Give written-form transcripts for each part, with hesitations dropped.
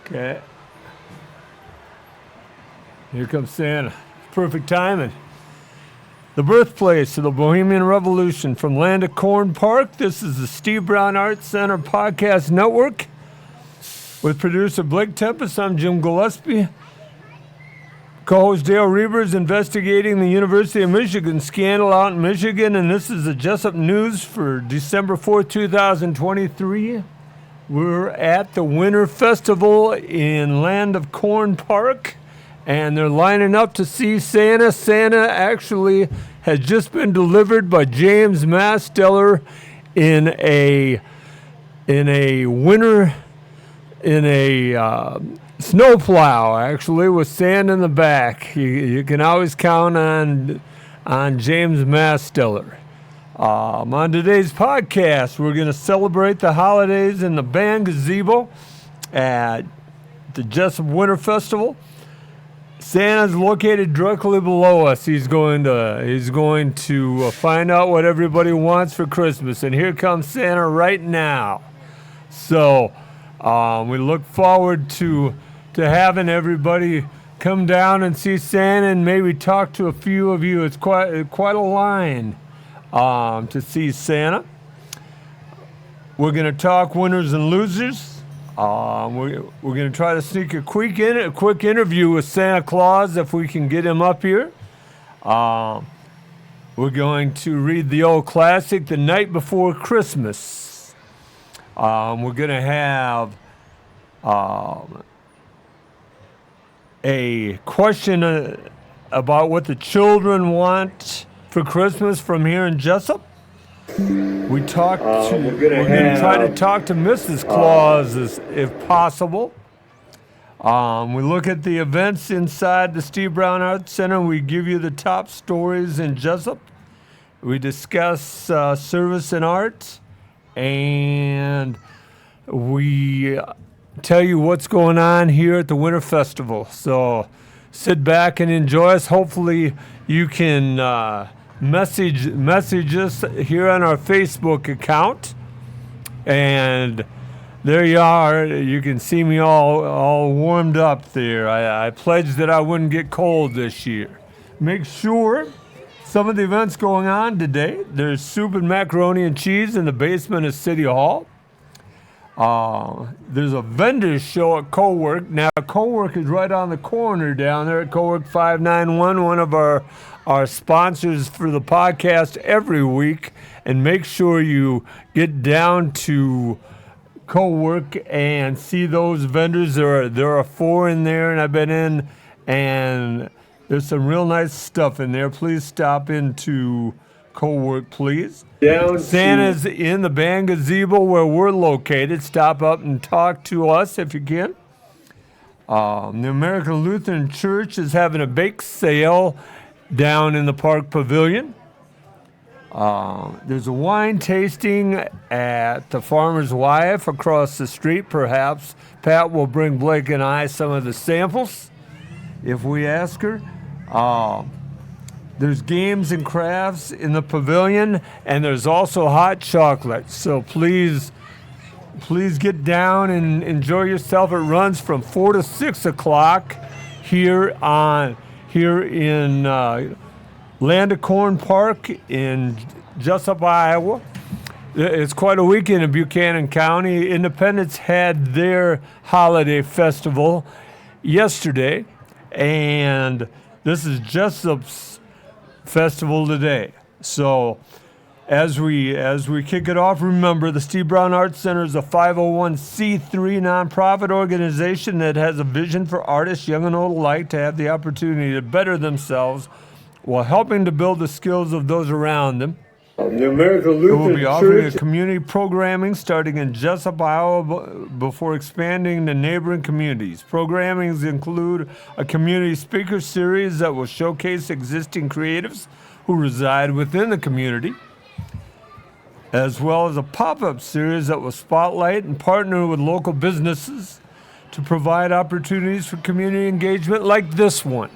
Okay. Here comes Santa. Perfect timing. The birthplace of the Bohemian Revolution from Land of Corn Park. This is the Steve Brown Arts Center Podcast Network. With producer Blake Tempus, I'm Jim Gillespie. Co-host Dale Reavers investigating the University of Michigan scandal out in Michigan, and this is the Jesup News for December 4th, 2023. We're at the Winter Festival in Land of Corn Park, and they're lining up to see Santa. Santa actually has just been delivered by James Masteller in a snowplow, actually, with sand in the back. You can always count on James Masteller. On today's podcast, we're going to celebrate the holidays in the band gazebo at the Jesup Winter Festival. Santa's located directly below us. He's going to find out what everybody wants for Christmas, and here comes Santa right now. So we look forward to having everybody come down and see Santa and maybe talk to a few of you. It's quite a line to see Santa. We're going to talk winners and losers. We're going to try to sneak a quick interview with Santa Claus if we can get him up here. We're going to read the old classic, The Night Before Christmas. We're going to have a question about what the children want for Christmas from here in Jesup. We're going to try to talk to Misses Claus if possible. We look at the events inside the Steve Brown Arts Center. We give you the top stories in Jesup. We discuss service and art, and we tell you what's going on here at the Winter Festival. So sit back and enjoy us. Hopefully you can message us here on our Facebook account. And there you are. You can see me all warmed up there. I pledged that I wouldn't get cold this year. Make sure some of the events going on today. There's soup and macaroni and cheese in the basement of City Hall. There's a vendor's show at Co-work. Now, Co-work is right on the corner down there at Co-work 591, one of our sponsors for the podcast every week. And make sure you get down to Co-work and see those vendors. There are 4 in there, and I've been in, and there's some real nice stuff in there. Please stop into Co-work, please. Santa's in the band gazebo where we're located. Stop up and talk to us if you can. The American Lutheran Church is having a bake sale down in the Park Pavilion. There's a wine tasting at the Farmer's Wife across the street. Perhaps Pat will bring Blake and I some of the samples if we ask her. There's games and crafts in the pavilion, and there's also hot chocolate. So please get down and enjoy yourself. It runs from 4 to 6 o'clock here in Land of Corn Park in Jesup, Iowa. It's quite a weekend in Buchanan County. Independence had their holiday festival yesterday, and this is Jesup's festival today. So as we kick it off, remember the Steve Brown Arts Center is a 501c3 nonprofit organization that has a vision for artists, young and old alike, to have the opportunity to better themselves while helping to build the skills of those around them. The American Lutheran Church will be offering a community programming starting in Jesup, Iowa, before expanding to neighboring communities. Programmings include a community speaker series that will showcase existing creatives who reside within the community, as well as a pop-up series that will spotlight and partner with local businesses to provide opportunities for community engagement like this one.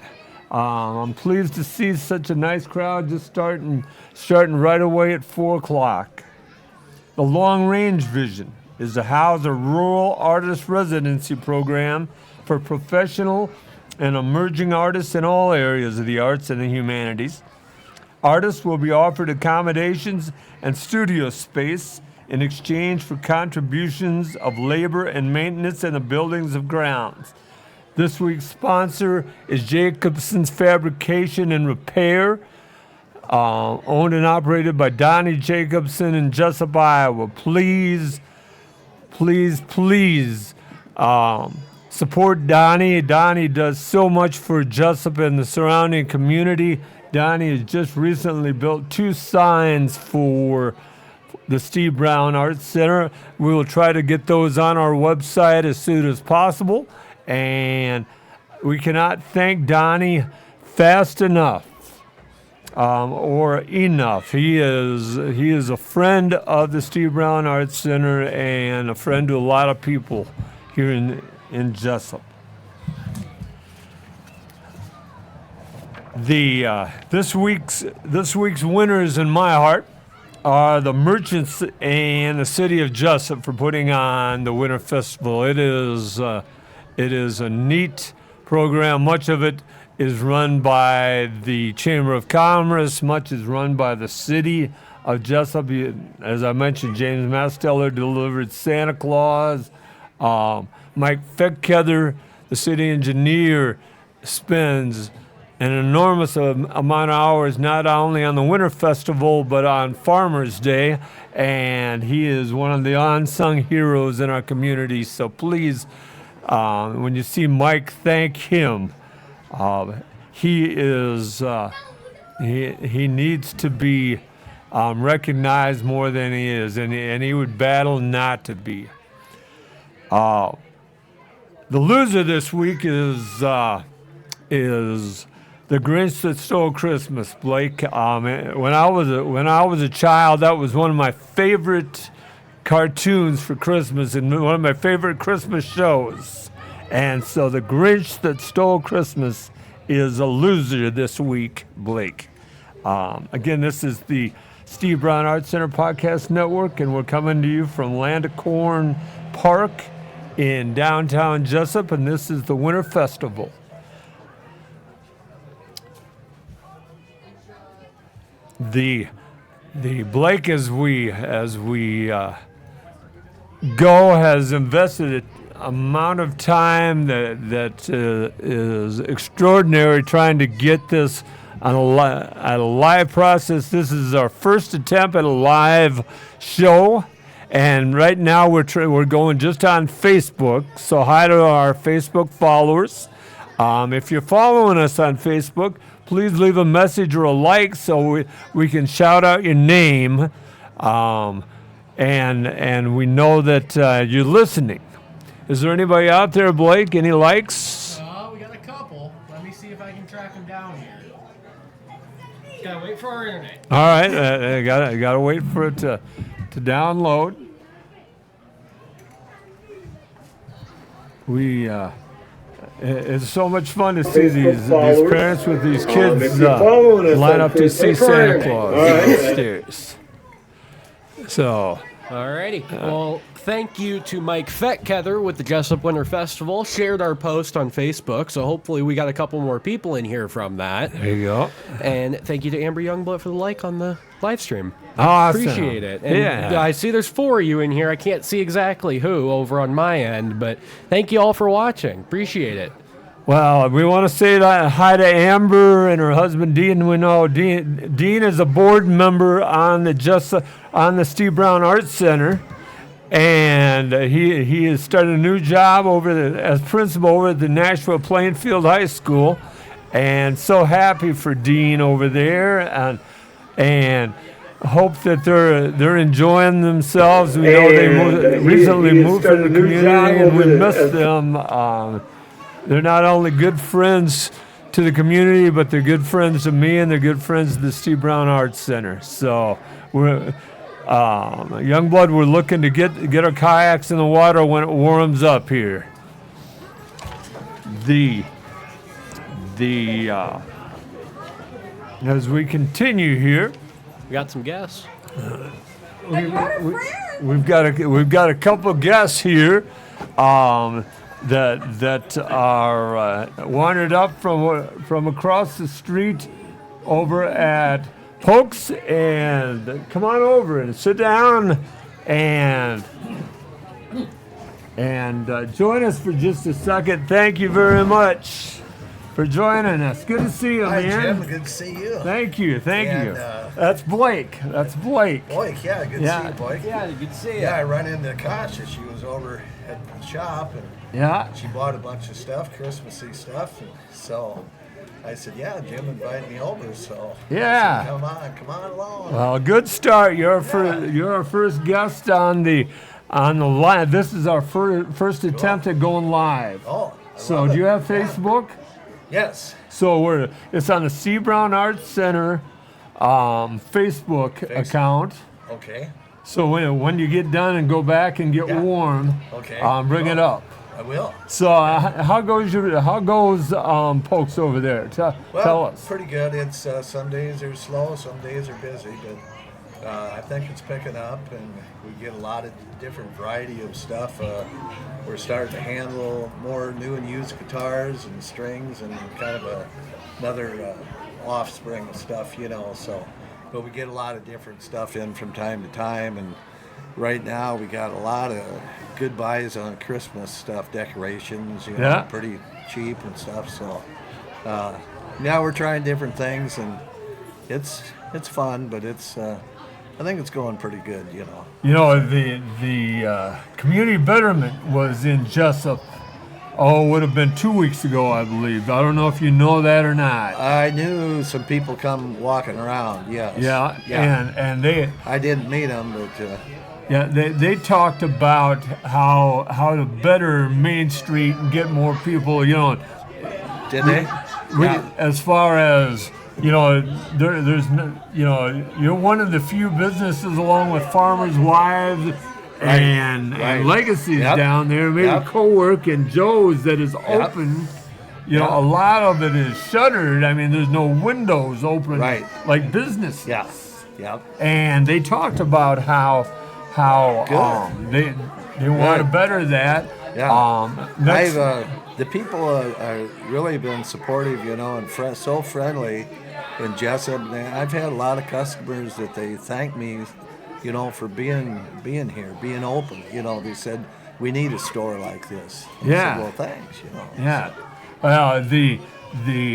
I'm pleased to see such a nice crowd just starting right away at 4 o'clock. The long-range vision is to house a rural artist residency program for professional and emerging artists in all areas of the arts and the humanities. Artists will be offered accommodations and studio space in exchange for contributions of labor and maintenance in the buildings of grounds. This week's sponsor is Jacobson's Fabrication and Repair, owned and operated by Donnie Jacobson in Jesup, Iowa. Please support Donnie. Donnie does so much for Jesup and the surrounding community. Donnie has just recently built 2 signs for the Steve Brown Arts Center. We will try to get those on our website as soon as possible. And we cannot thank Donnie fast enough. Or enough. He is a friend of the Steve Brown Arts Center and a friend to a lot of people here in Jesup. This week's winners in my heart are the merchants and the city of Jesup for putting on the Winter Festival. It is a neat program. Much of it is run by the Chamber of Commerce. Much is run by the city of Jesup. As I mentioned, James Masteller delivered Santa Claus. Mike Feckheather, the city engineer, spends an enormous amount of hours not only on the Winter Festival but on Farmers Day, and he is one of the unsung heroes in our community. So please, when you see Mike, thank him. He needs to be recognized more than he is, and he would battle not to be. The loser this week is the Grinch That Stole Christmas, Blake. When I was a child, that was one of my favorite cartoons for Christmas and one of my favorite Christmas shows. And so the Grinch That Stole Christmas is a loser this week, Blake. Again, this is the Steve Brown Arts Center Podcast Network, and we're coming to you from Land of Corn Park in downtown Jesup, and this is the Winter Festival. The Blake, as we go, has invested amount of time that is extraordinary trying to get this on a live process. This is our first attempt at a live show, and right now we're going just on Facebook. So hi to our Facebook followers. If you're following us on Facebook, please leave a message or a like so we can shout out your name, and we know that you're listening. Is there anybody out there, Blake? Any likes? We got a couple. Let me see if I can track them down here. Gotta wait for our internet. All right, I gotta wait for it to download. It's so much fun to see these parents with these kids line up to see Santa Claus downstairs. So. Alrighty. Well, thank you to Mike Feckheather with the Jesup Winter Festival. Shared our post on Facebook, so hopefully we got a couple more people in here from that. There you go. And thank you to Amber Youngblood for the like on the live stream. Awesome. Appreciate it. And I see there's 4 of you in here. I can't see exactly who over on my end, but thank you all for watching. Appreciate it. Well, we want to say hi to Amber and her husband Dean. We know Dean is a board member on the Steve Brown Arts Center, and he has started a new job as principal over at the Nashville Plainfield High School, and so happy for Dean over there, and hope that they're enjoying themselves. We know they recently moved from the community, and we miss them. They're not only good friends to the community, but they're good friends to me, and they're good friends to the Steve Brown Arts Center. So we're Youngblood. We're looking to get our kayaks in the water when it warms up here. As we continue here, we got some guests. we've got a couple of guests here that are wandered up from across the street over at Pokes, and come on over and sit down and join us for just a second. Thank you very much for joining us. Good to see you, Hi, man. Jim. Good to see you. Thank you. And, That's Blake. Blake, yeah, good to Yeah. see you, Blake. Yeah, good to see you. Yeah, I run into Kasha. She was over at the shop, and Yeah. she bought a bunch of stuff, Christmassy stuff. And so I said, yeah, Jim invited me over, so Yeah. I said, come on along. Well, good start. You're our first guest on the live. This is our first attempt at going live. Oh, I So love do you it. have Facebook? Yes. So it's on the C. Brown Arts Center Facebook account. Okay. So when you get done and go back and get Yeah. warm, Okay. bring it up. I will. So how goes Pokes over there? Tell us. Pretty good. It's some days are slow, some days are busy, but I think it's picking up, and we get a lot of different variety of stuff. We're starting to handle more new and used guitars and strings, and kind of another offspring of stuff, So, but we get a lot of different stuff in from time to time, and right now we got a lot of good buys on Christmas stuff, decorations, Yeah. pretty cheap and stuff. So now we're trying different things, and it's fun, but I think it's going pretty good. The community betterment was in Jesup. Oh, it would have been 2 weeks ago, I believe. I don't know if you know that or not. I knew some people come walking around. Yes. Yeah. And they. I didn't meet them, but. Yeah, they talked about how to better Main Street and get more people, Did they? as far as, there's no, you're one of the few businesses along with Farmers' Wives and Legacies down there, maybe Co-work and Joe's that is open. A lot of it is shuttered. I mean, there's no windows open like businesses. Yeah. Yep. And they talked about how they want to better that. Yeah. The people are really been supportive, and so friendly in Jesup. I've had a lot of customers that they thank me, for being here, being open. They said we need a store like this. I said, well, thanks. Yeah. Well,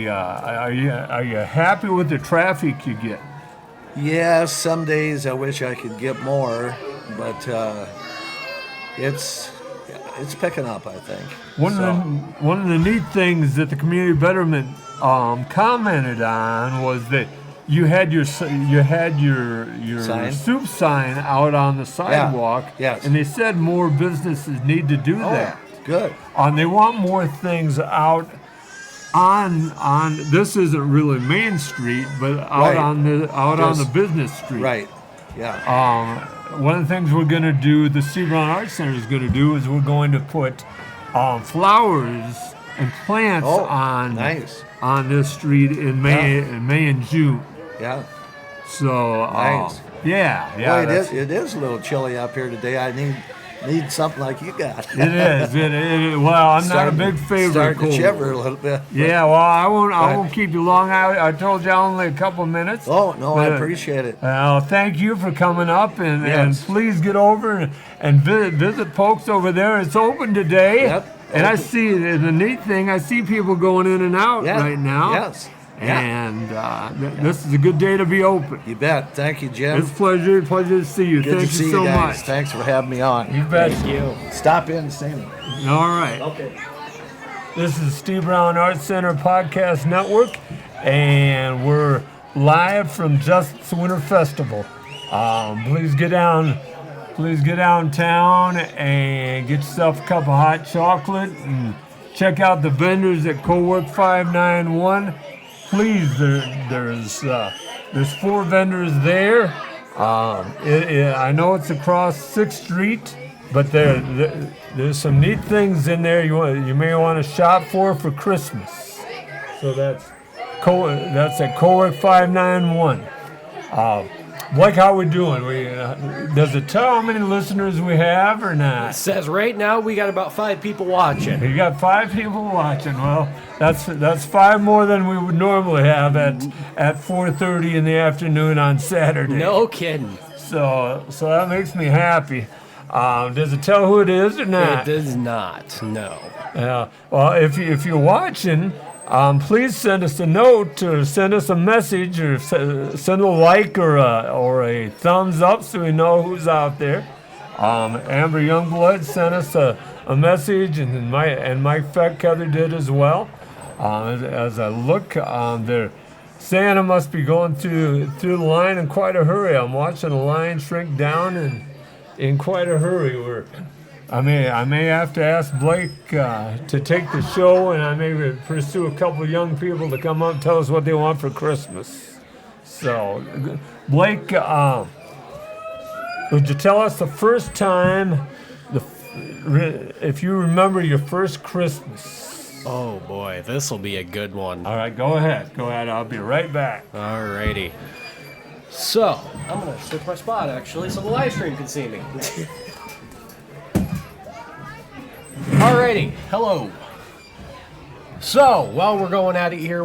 are you happy with the traffic you get? Yeah, some days I wish I could get more, but it's picking up, I think. One of the neat things that the community betterment commented on was that you had your Sign? soup sign out on the sidewalk, Yes. and they said more businesses need to do that. Good. They want more things out on this isn't really Main Street, but out on the business street. Right. Yeah. One of the things we're going to do, the C. Brown Arts Center is going to do, is we're going to put flowers and plants on this street in May and June. Yeah. So nice. Yeah. Well, it is a little chilly up here today. I need something like you got. It is. Well, I'm not a big favorite. Starting to shiver a little bit. Yeah. Well, I won't keep you long. I told you only a couple of minutes. Oh no, I appreciate it. Well, thank you for coming up, and please get over and visit Pokes over there. It's open today. Yep. And I see the neat thing. I see people going in and out right now. Yes. And this is a good day to be open. You bet. Thank you, Jim. It's a pleasure to see you. Good Thank to see you so guys. much. Thanks for having me on. You bet. Thank you. Stop in and see me. All right. Okay. This is Steve Brown Arts Center Podcast Network, and we're live from Jesup Winter Festival. Please get downtown and get yourself a cup of hot chocolate and check out the vendors at Co-work 591. Please, there's 4 vendors there. I know it's across 6th Street, but there's some neat things in there you may want to shop for Christmas. So that's at Co-work 591. Blake, how we doing? Does it tell how many listeners we have or It not? says right now we got about 5 people watching. You got 5 people watching. Well, that's 5 more than we would normally have at 4:30 in the afternoon on Saturday. No kidding. So that makes me happy. Does it tell who it is or not? It does not. No. Well, if you're watching, please send us a note or send us a message or send a like or a thumbs up so we know who's out there. Amber Youngblood sent us a message, and Mike Fettkeather did as well. As I look, there, Santa must be going through the line in quite a hurry. I'm watching the line shrink down in quite a hurry. I may have to ask Blake to take the show, and I may pursue a couple of young people to come up and tell us what they want for Christmas. So, Blake, would you tell us the first time, if you remember your first Christmas? Oh boy, this will be a good one. All right, go ahead. I'll be right back. Alrighty. So, I'm going to switch my spot actually so the live stream can see me. Alrighty, hello. So, while we're going at it here,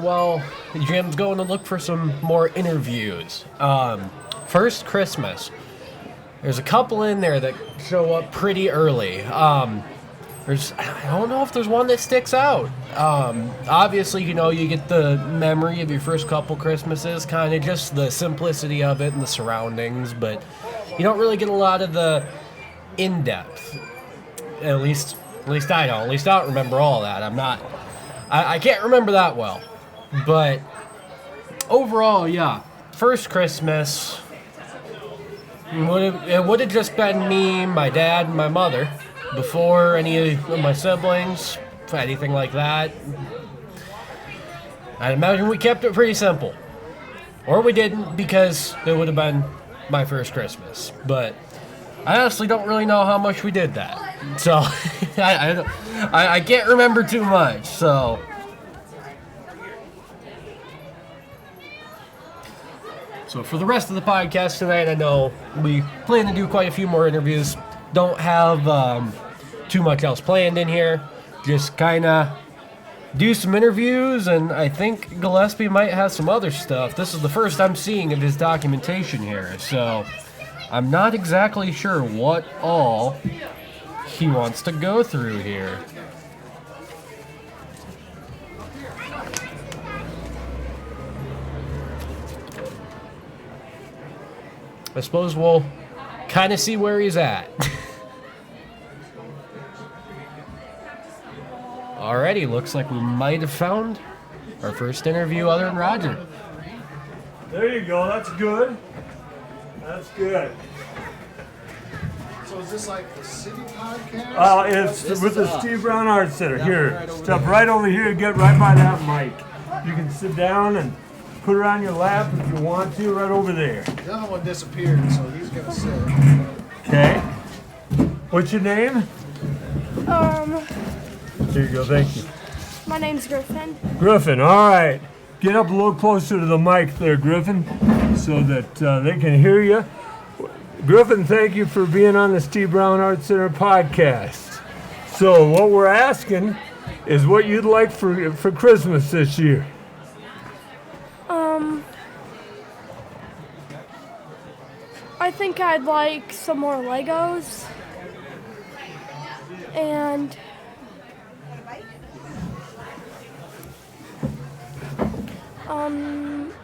Jim's going to look for some more interviews. First Christmas. There's a couple in there that show up pretty early. I don't know if there's one that sticks out. Obviously, you get the memory of your first couple Christmases, kind of just the simplicity of it and the surroundings, but you don't really get a lot of the in-depth. At least I don't. At least I don't remember all that. I can't remember that well. But overall, yeah. First Christmas, it would have just been me, my dad, and my mother. Before any of my siblings, anything like that. I'd imagine we kept it pretty simple. Or we didn't, because it would have been my first Christmas. But I honestly don't really know how much we did that. So, I can't remember too much, so. So for the rest of the podcast tonight, I know we plan to do quite a few more interviews. Don't have too much else planned in here. Just kind of do some interviews, and I think Gillespie might have some other stuff. This is the first I'm seeing of his documentation here, so I'm not exactly sure what all he wants to go through here. I suppose we'll kind of see where he's at. Alrighty, looks like we might have found our first interview other than Roger. There you go. That's good. That's good. So is this like the city podcast? It's with the Steve Brown Art Center. Here, step right over here. Get right by that mic. You can sit down and put it on your lap if you want to. Right over there. The other one disappeared, so he's gonna sit. Okay. What's your name? There you go. Thank you. My name's Griffin. Griffin. All right. Get up a little closer to the mic there, Griffin, so that they can hear you. Griffin, thank you for being on the Steve Brown Art Center podcast. So what we're asking is what you'd like for Christmas this year. I think I'd like some more Legos. And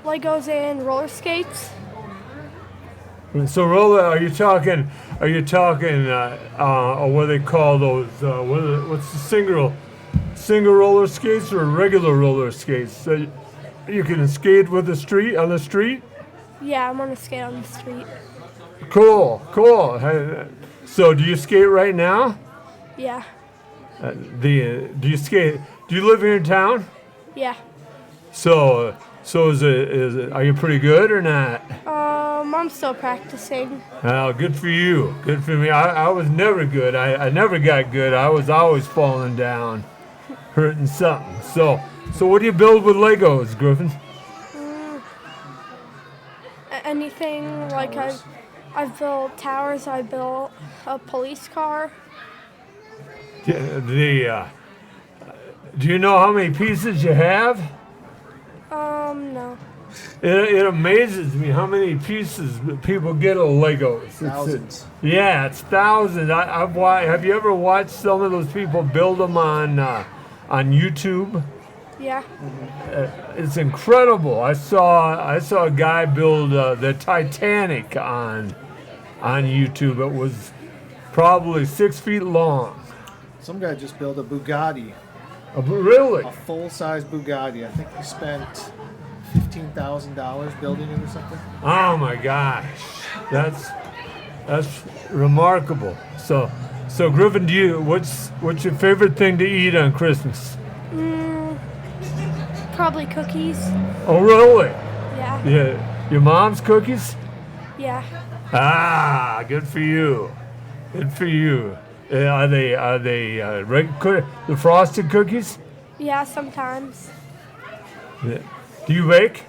Legos and roller skates. So roller, are you talking what do they call those, what's the single roller skates or regular roller skates? So you can skate on the street? Yeah, I'm gonna skate on the street. Cool. So do you skate right now? Yeah. Do you skate? Do you live here in town? Yeah. So is it? Are you pretty good or not? I'm still practicing. Oh, good for you. Good for me. I was never good. I never got good. I was always falling down, hurting something. So what do you build with Legos, Griffin? anything. Like I've built towers. I built a police car. Do you know how many pieces you have? No. It amazes me how many pieces people get of Legos. Thousands. Yeah, it's thousands. Have you ever watched some of those people build them on YouTube? Yeah. It's incredible. I saw a guy build the Titanic on YouTube. It was probably 6 feet long. Some guy just built a Bugatti, Really? a full-size Bugatti. I think he spent $15,000 building it or something. Oh my gosh, that's remarkable. So Griffin, what's your favorite thing to eat on Christmas? Probably cookies. Oh really? Yeah. Yeah, your mom's cookies? Yeah. Ah, good for you. Good for you. Are they the frosted cookies? Yeah, sometimes. Yeah. Do you bake?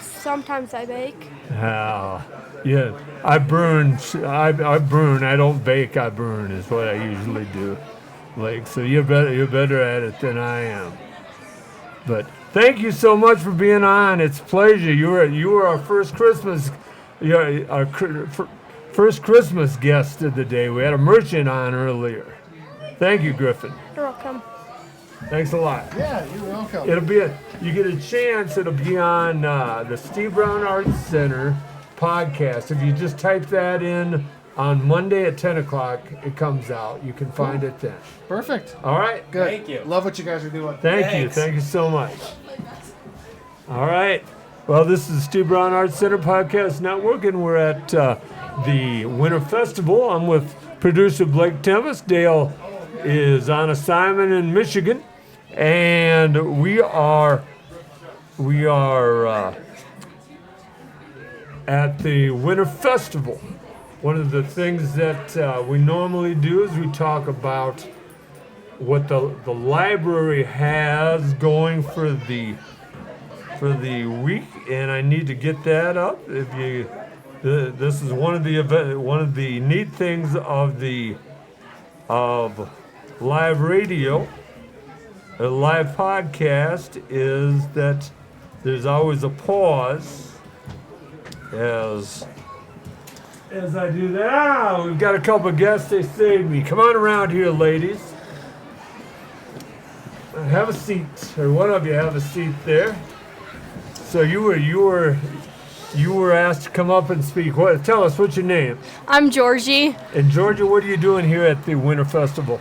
Sometimes I bake. Ah, yeah. I burn. I don't bake. I burn is what I usually do. Like, so you're better at it than I am. But thank you so much for being on. It's a pleasure. You were our first Christmas. First Christmas guest of the day. We had a merchant on earlier. Thank you, Griffin. You're welcome. Thanks a lot. Yeah, you're welcome. You get a chance, it'll be on the Steve Brown Arts Center podcast. If you just type that in on Monday at 10 o'clock, it comes out. You can find it then. Perfect. All right? Good. Thank you. Love what you guys are doing. Thank you. Thanks. Thank you so much. All right. Well, this is Steve Brown Arts Center Podcast Network, and we're at the Winter Festival. I'm with producer Blake Tempus. Dale is on assignment in Michigan, and we are at the Winter Festival. One of the things that we normally do is we talk about what the library has going for the week, and I need to get that up. This is one of the neat things of live radio, a live podcast, is that there's always a pause as I do that. We've got a couple of guests. They saved me. Come on around here, ladies. Have a seat, or one of you have a seat there. So you were asked to come up and speak. Tell us, what's your name? I'm Georgie. And Georgia, what are you doing here at the Winter Festival?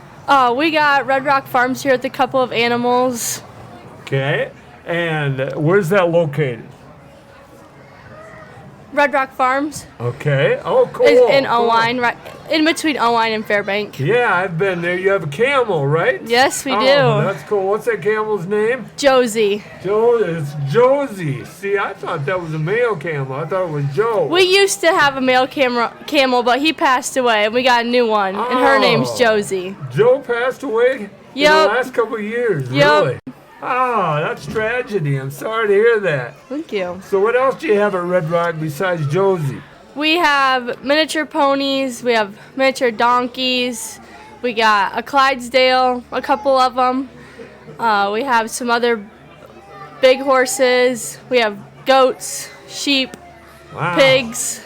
We got Red Rock Farms here with a couple of animals. Okay. And where's that located? Red Rock Farms Okay. Oh, cool. is in cool. Owine, right in between Owine and Fairbank. Yeah, I've been there. You have a camel, right? Yes, we Oh, do. that's cool. What's that camel's name? Josie. It's Josie. See, I thought that was a male camel. I thought it was Joe. We used to have a male camel, but he passed away, and we got a new one, and her name's Oh. Josie. Joe passed away in the Yep. last couple of years. Yep. Really? Oh, that's tragedy. I'm sorry to hear that. Thank you. So what else do you have at Red Rock besides Josie? We have miniature ponies. We have miniature donkeys. We got a Clydesdale, a couple of them. We have some other big horses. We have goats, sheep, Wow. pigs.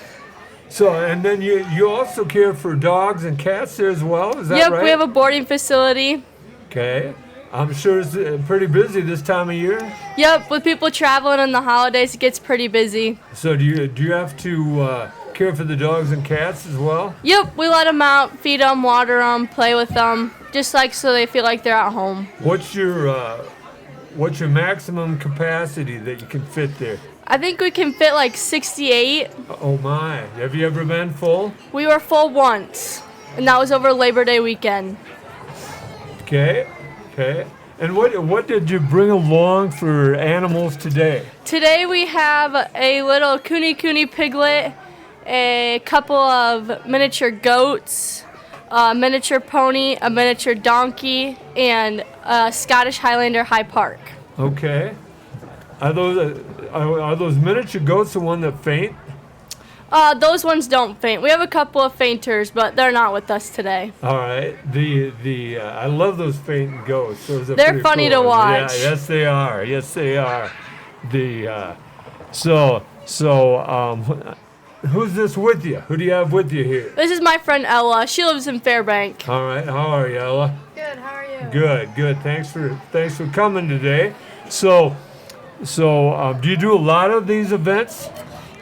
So, and then you also care for dogs and cats there as well, is that Yep, right? we have a boarding facility. Okay. I'm sure it's pretty busy this time of year. Yep, with people traveling on the holidays, it gets pretty busy. So do you have to care for the dogs and cats as well? Yep, we let them out, feed them, water them, play with them, just like so they feel like they're at home. What's your maximum capacity that you can fit there? I think we can fit like 68. Oh my! Have you ever been full? We were full once, and that was over Labor Day weekend. Okay. And what did you bring along for animals today? Today we have a little Cooney piglet, a couple of miniature goats, a miniature pony, a miniature donkey, and a Scottish Highlander High Park. Okay. Are those miniature goats the one that faint? Those ones don't faint. We have a couple of fainters, but they're not with us today. All right. I love those fainting goats. Those are They're pretty funny cool. to watch. Yeah, yes they are. Yes they are. Who's this with you? Who do you have with you here? This is my friend Ella. She lives in Fairbank. All right. How are you, Ella? Good. How are you? Good. Thanks for coming today. So, do you do a lot of these events?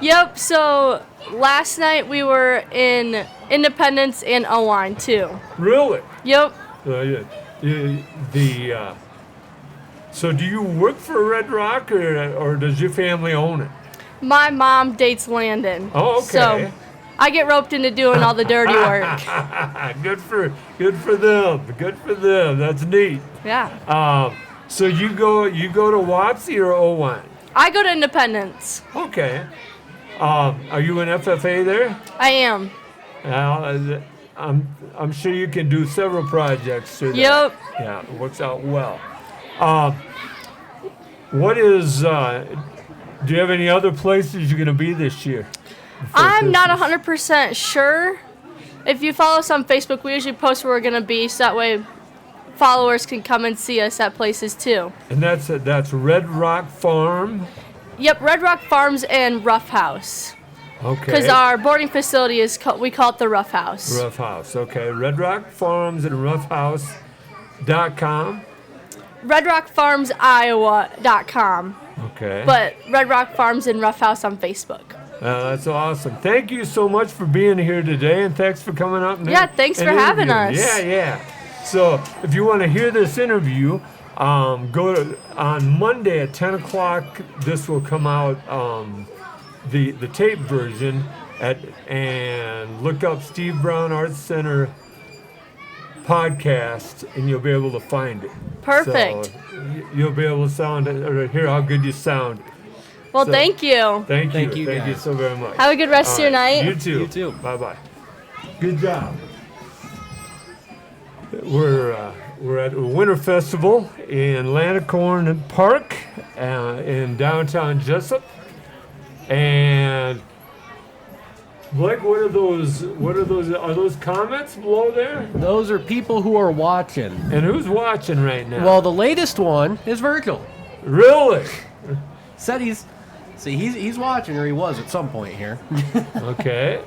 Yep, so last night we were in Independence and Owine too. Really? Yep. So do you work for Red Rock or does your family own it? My mom dates Landon. Oh, okay. So I get roped into doing all the dirty work. Good for them. Good for them. That's neat. Yeah. So you go to Wapsie or Owine? I go to Independence. Okay. Are you an FFA there? I am. I'm sure you can do several projects through that. Yep. Yeah, it works out well. What is? Do you have any other places you're going to be this year? I'm not 100% sure. If you follow us on Facebook, we usually post where we're going to be, so that way followers can come and see us at places too. And that's Red Rock Farm. Yep, Red Rock Farms and Rough House. Okay. Because our boarding facility we call it the Rough House. Rough House. Okay. Red Rock Farms and roughhouse.com. RedRockFarmsIowa.com. Okay. But Red Rock Farms and Rough House on Facebook. That's awesome. Thank you so much for being here today, and thanks for coming up. Thanks for having us. Yeah. So if you want to hear this interview, on Monday at 10 o'clock. This will come out, the tape version, and look up Steve Brown Arts Center podcast, and you'll be able to find it. Perfect. So you'll be able to hear how good you sound. Well, thank you. Thank you. Thank you, Thank you guys. so very much. Have a good rest of your night. You too. You too. Bye-bye. Good job. We're at a Winter Festival in Lannicorn Park in downtown Jesup. And Blake, what are those? Are those comments below there? Those are people who are watching. And who's watching right now? Well, the latest one is Virgil. Really? Said he's watching, or he was at some point here. Okay.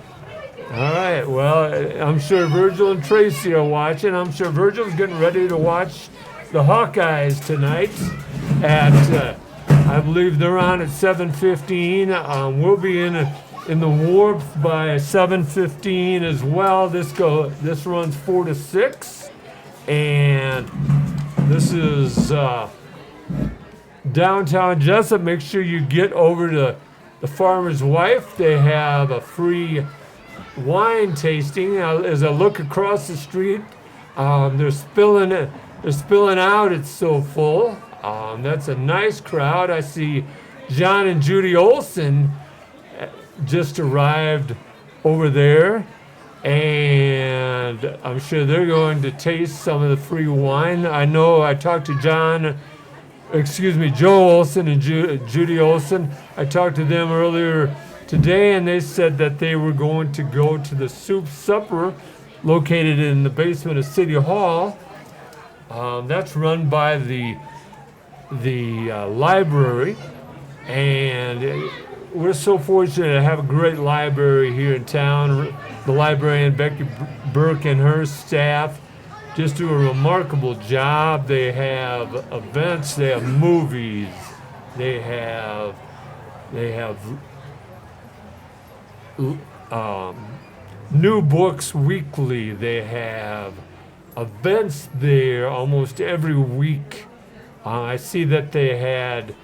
All right. Well, I'm sure Virgil and Tracy are watching. I'm sure Virgil's getting ready to watch the Hawkeyes tonight at, I believe they're on at 7:15. We'll be in the warp by 7:15 as well. This runs 4 to 6, and this is downtown Jesup. Make sure you get over to the Farmer's Wife. They have a free wine tasting. As I look across the street, they're spilling out. It's so full. That's a nice crowd. I see John and Judy Olson just arrived over there, and I'm sure they're going to taste some of the free wine. I know I talked to Joe Olson and Judy Olson. I talked to them earlier today, and they said that they were going to go to the soup supper located in the basement of City Hall. That's run by the library, and we're so fortunate to have a great library here in town. The librarian Becky Burke and her staff just do a remarkable job. They have events, they have movies, they have new books weekly. They have events there almost every week. I see that they had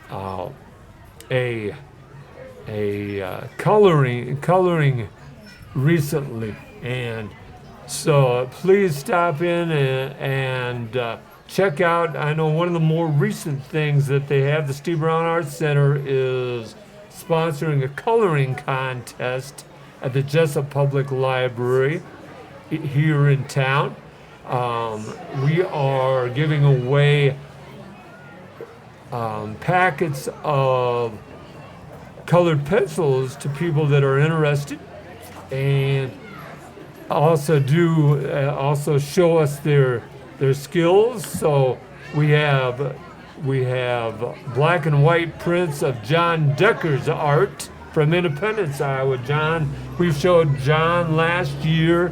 a coloring recently, and so please stop in and check out. I know one of the more recent things that they have, the Steve Brown Arts Center is sponsoring a coloring contest at the Jesup Public Library here in town. We are giving away packets of colored pencils to people that are interested, and also show us their skills. So we have black and white prints of John Decker's art from Independence, Iowa. We showed John last year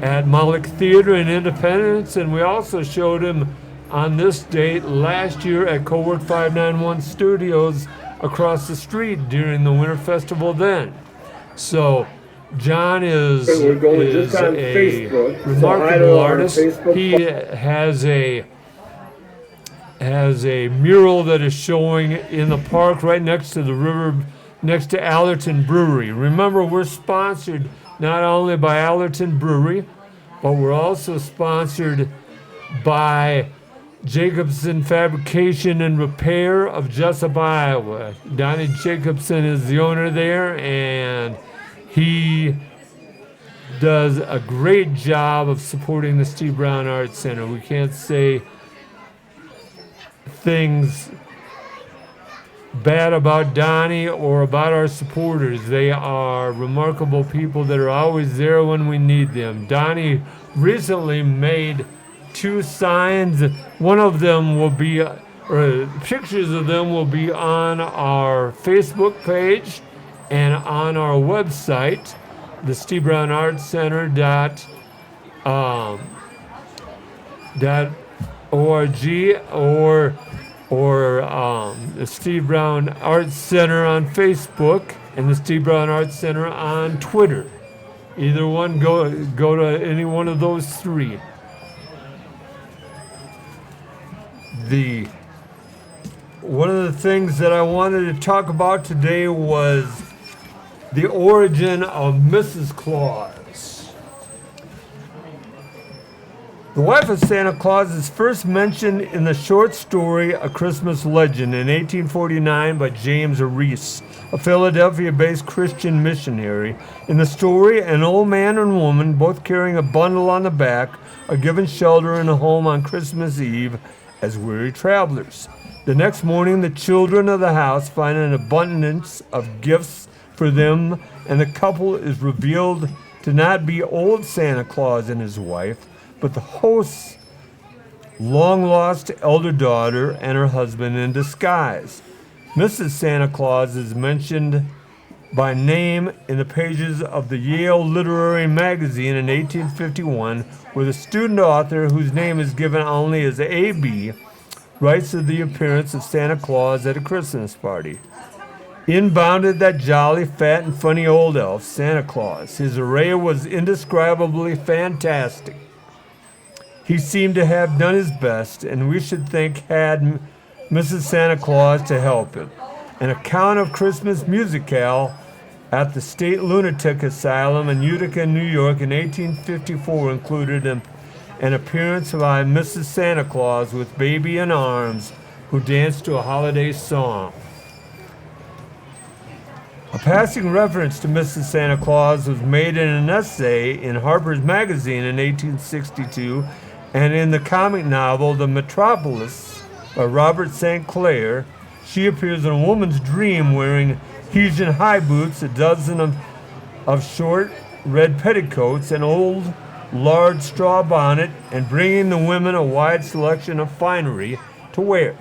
at Moloch Theater in Independence, and we also showed him on this date last year at Cowork 591 Studios across the street during the Winter Festival then. So John is a remarkable artist. He has a mural that is showing in the park right next to the river, next to Allerton Brewery. Remember, we're sponsored not only by Allerton Brewery, but we're also sponsored by Jacobson Fabrication and Repair of Jesup, Iowa. Donnie Jacobson is the owner there, and he does a great job of supporting the Steve Brown Arts Center. We can't say things bad about Donnie or about our supporters. They are remarkable people that are always there when we need them. Donnie recently made 2 signs. One of them will be, or pictures of them will be on our Facebook page and on our website, the Steve Brown Arts Center .org, or the Steve Brown Arts Center on Facebook and the Steve Brown Arts Center on Twitter. Either one, go to any one of those 3. One of the things that I wanted to talk about today was the origin of Misses Claus. The wife of Santa Claus is first mentioned in the short story A Christmas Legend in 1849 by James Reese, a Philadelphia-based Christian missionary. In the story, an old man and woman, both carrying a bundle on the back, are given shelter in a home on Christmas Eve as weary travelers. The next morning, the children of the house find an abundance of gifts for them, and the couple is revealed to not be old Santa Claus and his wife, but the host's long-lost elder daughter and her husband in disguise. Mrs. Santa Claus is mentioned by name in the pages of the Yale Literary Magazine in 1851, where the student author, whose name is given only as A.B., writes of the appearance of Santa Claus at a Christmas party. In bounded that jolly, fat, and funny old elf, Santa Claus. His array was indescribably fantastic. He seemed to have done his best, and we should think had Mrs. Santa Claus to help him. An account of Christmas musicale at the State Lunatic Asylum in Utica, New York in 1854 included an appearance by Mrs. Santa Claus with baby in arms who danced to a holiday song. A passing reference to Mrs. Santa Claus was made in an essay in Harper's Magazine in 1862 and in the comic novel The Metropolis by Robert St. Clair. She appears in a woman's dream wearing Hessian high boots, a dozen of short red petticoats, an old large straw bonnet, and bringing the women a wide selection of finery to wear.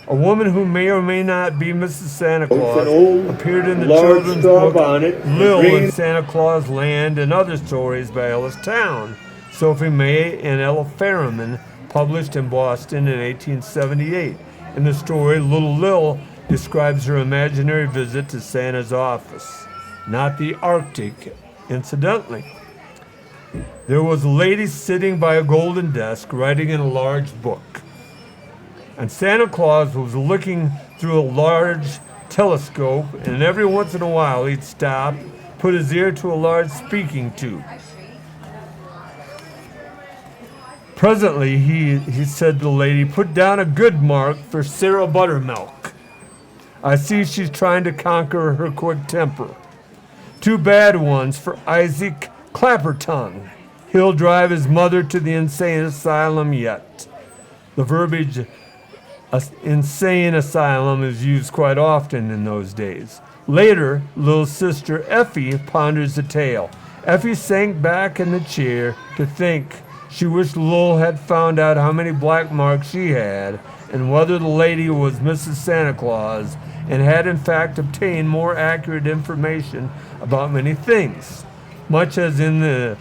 A woman who may or may not be Mrs. Santa Claus appeared in the children's book Lil in Santa Claus Land and Other Stories by Ellis Town, Sophie May and Ella Ferriman, published in Boston in 1878. In the story, Little Lil describes her imaginary visit to Santa's office, not the Arctic, incidentally. There was a lady sitting by a golden desk writing in a large book. And Santa Claus was looking through a large telescope, and every once in a while he'd stop, put his ear to a large speaking tube. Presently, he said to the lady, "Put down a good mark for Sarah Buttermilk. I see she's trying to conquer her quick temper. 2 bad ones for Isaac Clappertongue. He'll drive his mother to the insane asylum yet." The verbiage insane asylum is used quite often in those days. Later, little sister Effie ponders the tale. Effie sank back in the chair to think she wished Lil had found out how many black marks she had and whether the lady was Mrs. Santa Claus and had in fact obtained more accurate information about many things. Much as in the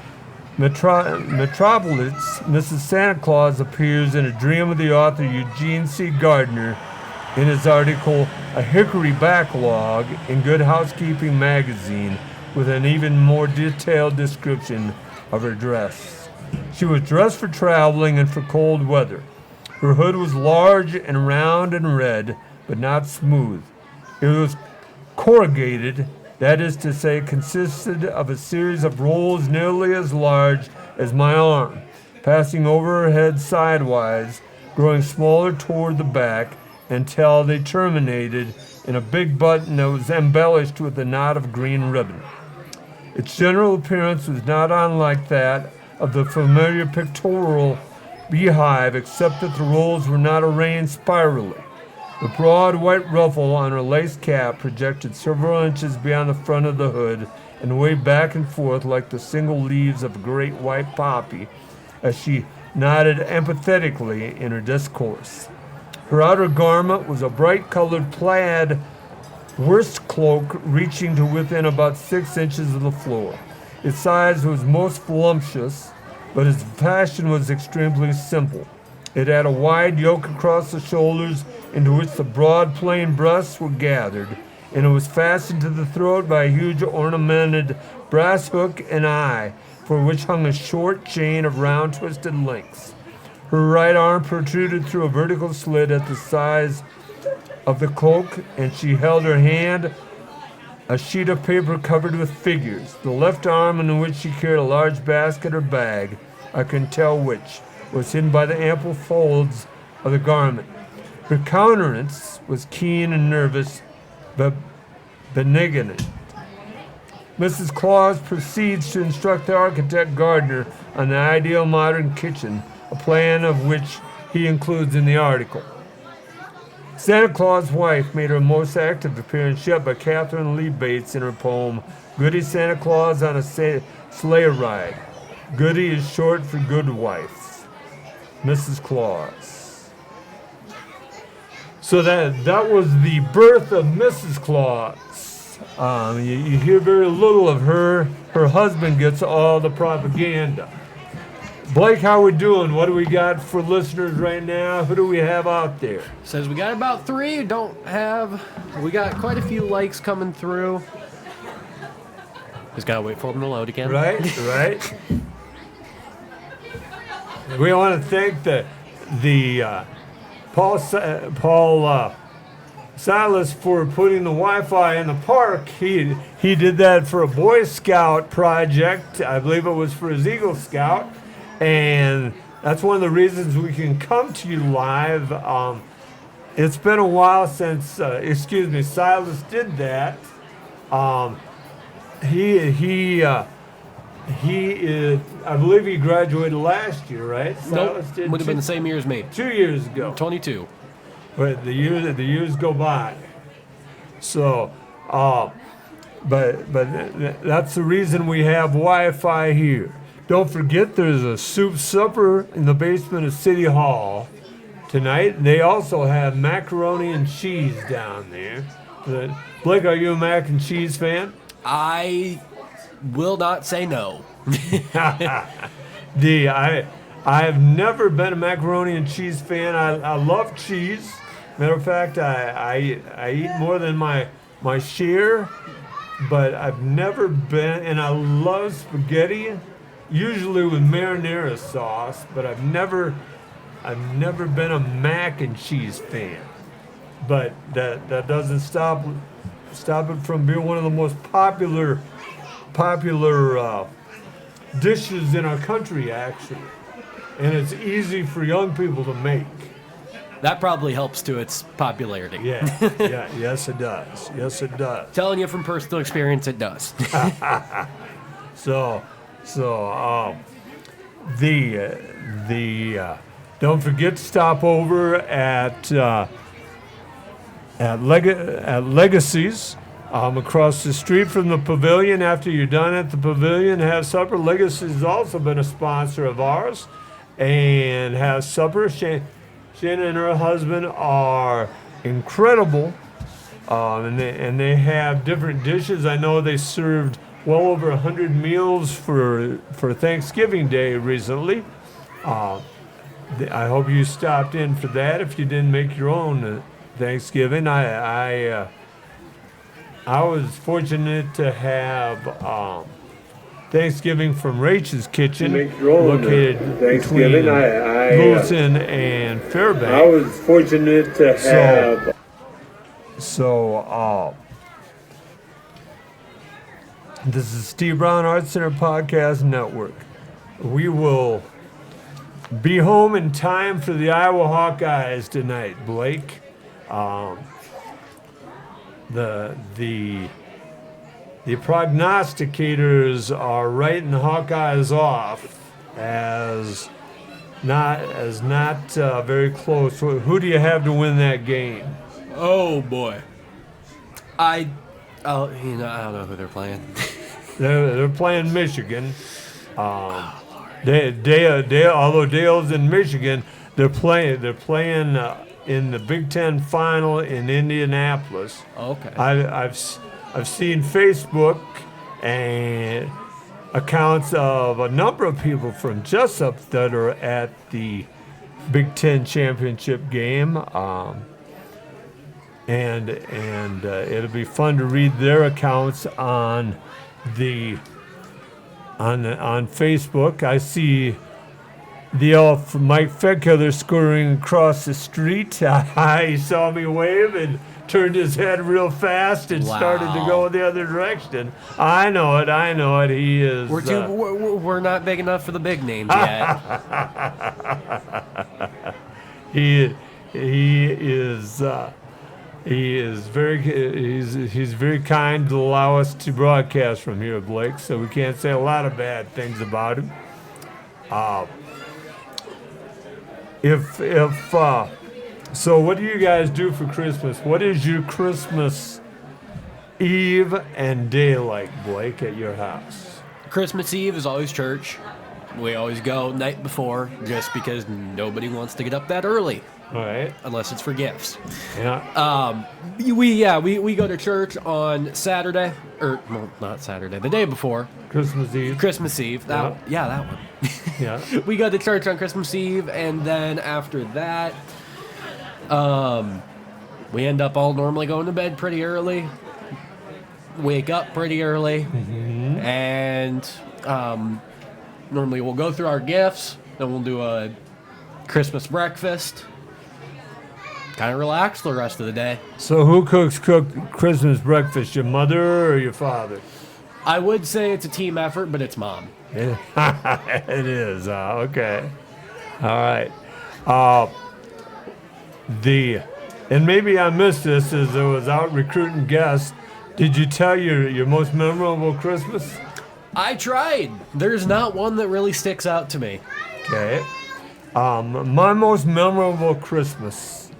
Metropolis, Mrs. Santa Claus appears in a dream of the author Eugene C. Gardner in his article A Hickory Backlog in Good Housekeeping magazine with an even more detailed description of her dress. She was dressed for traveling and for cold weather. Her hood was large and round and red, but not smooth. It was corrugated, that is to say, consisted of a series of rolls nearly as large as my arm, passing over her head sidewise, growing smaller toward the back until they terminated in a big button that was embellished with a knot of green ribbon. Its general appearance was not unlike that of the familiar pictorial beehive, except that the rolls were not arranged spirally. The broad white ruffle on her lace cap projected several inches beyond the front of the hood and waved back and forth like the single leaves of a great white poppy as she nodded empathetically in her discourse. Her outer garment was a bright-colored plaid worst cloak reaching to within about 6 inches of the floor. Its size was most voluptuous, but its fashion was extremely simple. It had a wide yoke across the shoulders into which the broad plain breasts were gathered, and it was fastened to the throat by a huge ornamented brass hook and eye, for which hung a short chain of round twisted links. Her right arm protruded through a vertical slit at the size of the cloak, and she held her hand a sheet of paper covered with figures. The left arm, in which she carried a large basket or bag, I couldn't tell which, was hidden by the ample folds of the garment. Her countenance was keen and nervous, but benignant. Mrs. Claus proceeds to instruct the architect Gardner on the ideal modern kitchen, a plan of which he includes in the article. Santa Claus' wife made her most active appearance yet by Catherine Lee Bates in her poem, Goody Santa Claus on a Sleigh Ride. Goody is short for good wife. Mrs. Claus. So that was the birth of Mrs. Claus. You hear very little of her. Her husband gets all the propaganda. Blake, how we doing? What do we got for listeners right now? Who do we have out there? Says we got about 3. We got quite a few likes coming through. Just gotta wait for them to load again. Right. We want to thank the Paul Silas for putting the Wi-Fi in the park. He did that for a Boy Scout project. I believe it was for his Eagle Scout. And that's one of the reasons we can come to you live. It's been a while since, Silas did that. He is, I believe he graduated last year, right? Nope, Silas did would have been the same year as me. 2 years ago. 22. But the years go by. So, but that's the reason we have Wi-Fi here. Don't forget, there's a soup supper in the basement of City Hall tonight. They also have macaroni and cheese down there. Blake, are you a mac and cheese fan? I will not say no. I've never been a macaroni and cheese fan. I love cheese. Matter of fact, I eat more than my share, but I've never been, and I love spaghetti, usually with marinara sauce, but I've never been a mac and cheese fan. But that doesn't stop it from being one of the most popular dishes in our country, actually. And it's easy for young people to make. That probably helps to its popularity. Yeah, yes it does. Yes it does. Telling you from personal experience, it does. Don't forget to stop over at Legacy's across the street from the pavilion. After you're done at the pavilion, have supper. Legacy's also been a sponsor of ours, and have supper. Shannon and her husband are incredible, and they have different dishes. I know they served well over 100 meals for Thanksgiving Day recently. I hope you stopped in for that. If you didn't make your own Thanksgiving, I was fortunate to have Thanksgiving from Rachel's Kitchen, located between Lewiston and Fairbanks. I was fortunate to have. This is Steve Brown Arts Center Podcast Network. We will be home in time for the Iowa Hawkeyes tonight, Blake. The prognosticators are writing the Hawkeyes off as not very close. Who do you have to win that game? Oh boy, I don't know who they're playing. They're playing Michigan. Although Dale's in Michigan, they're playing in the Big Ten final in Indianapolis. Okay. I've seen Facebook and accounts of a number of people from Jesup that are at the Big Ten championship game, and it'll be fun to read their accounts on Facebook. I see the elf Mike Fedkiller scurrying across the street. He saw me wave and turned his head real fast and started to go the other direction. I know it. He is. We're not big enough for the big names yet. He is. He's very kind to allow us to broadcast from here, Blake. So we can't say a lot of bad things about him. So what do you guys do for Christmas? What is your Christmas Eve and day like, Blake, at your house? Christmas Eve is always church. We always go night before, just because nobody wants to get up that early. All right. Unless it's for gifts. Yeah. We go to church on Saturday, not Saturday, the day before. Christmas Eve. That one. Yeah. We go to church on Christmas Eve, and then after that, we end up all normally going to bed pretty early, wake up pretty early, and normally we'll go through our gifts, then we'll do a Christmas breakfast, kind of relax the rest of the day. So who cooks Christmas breakfast, your mother or your father? I would say it's a team effort, but it's Mom. It is. Okay. All right. And maybe I missed this as I was out recruiting guests. Did you tell your most memorable Christmas? I tried. There's not one that really sticks out to me. Okay. My most memorable Christmas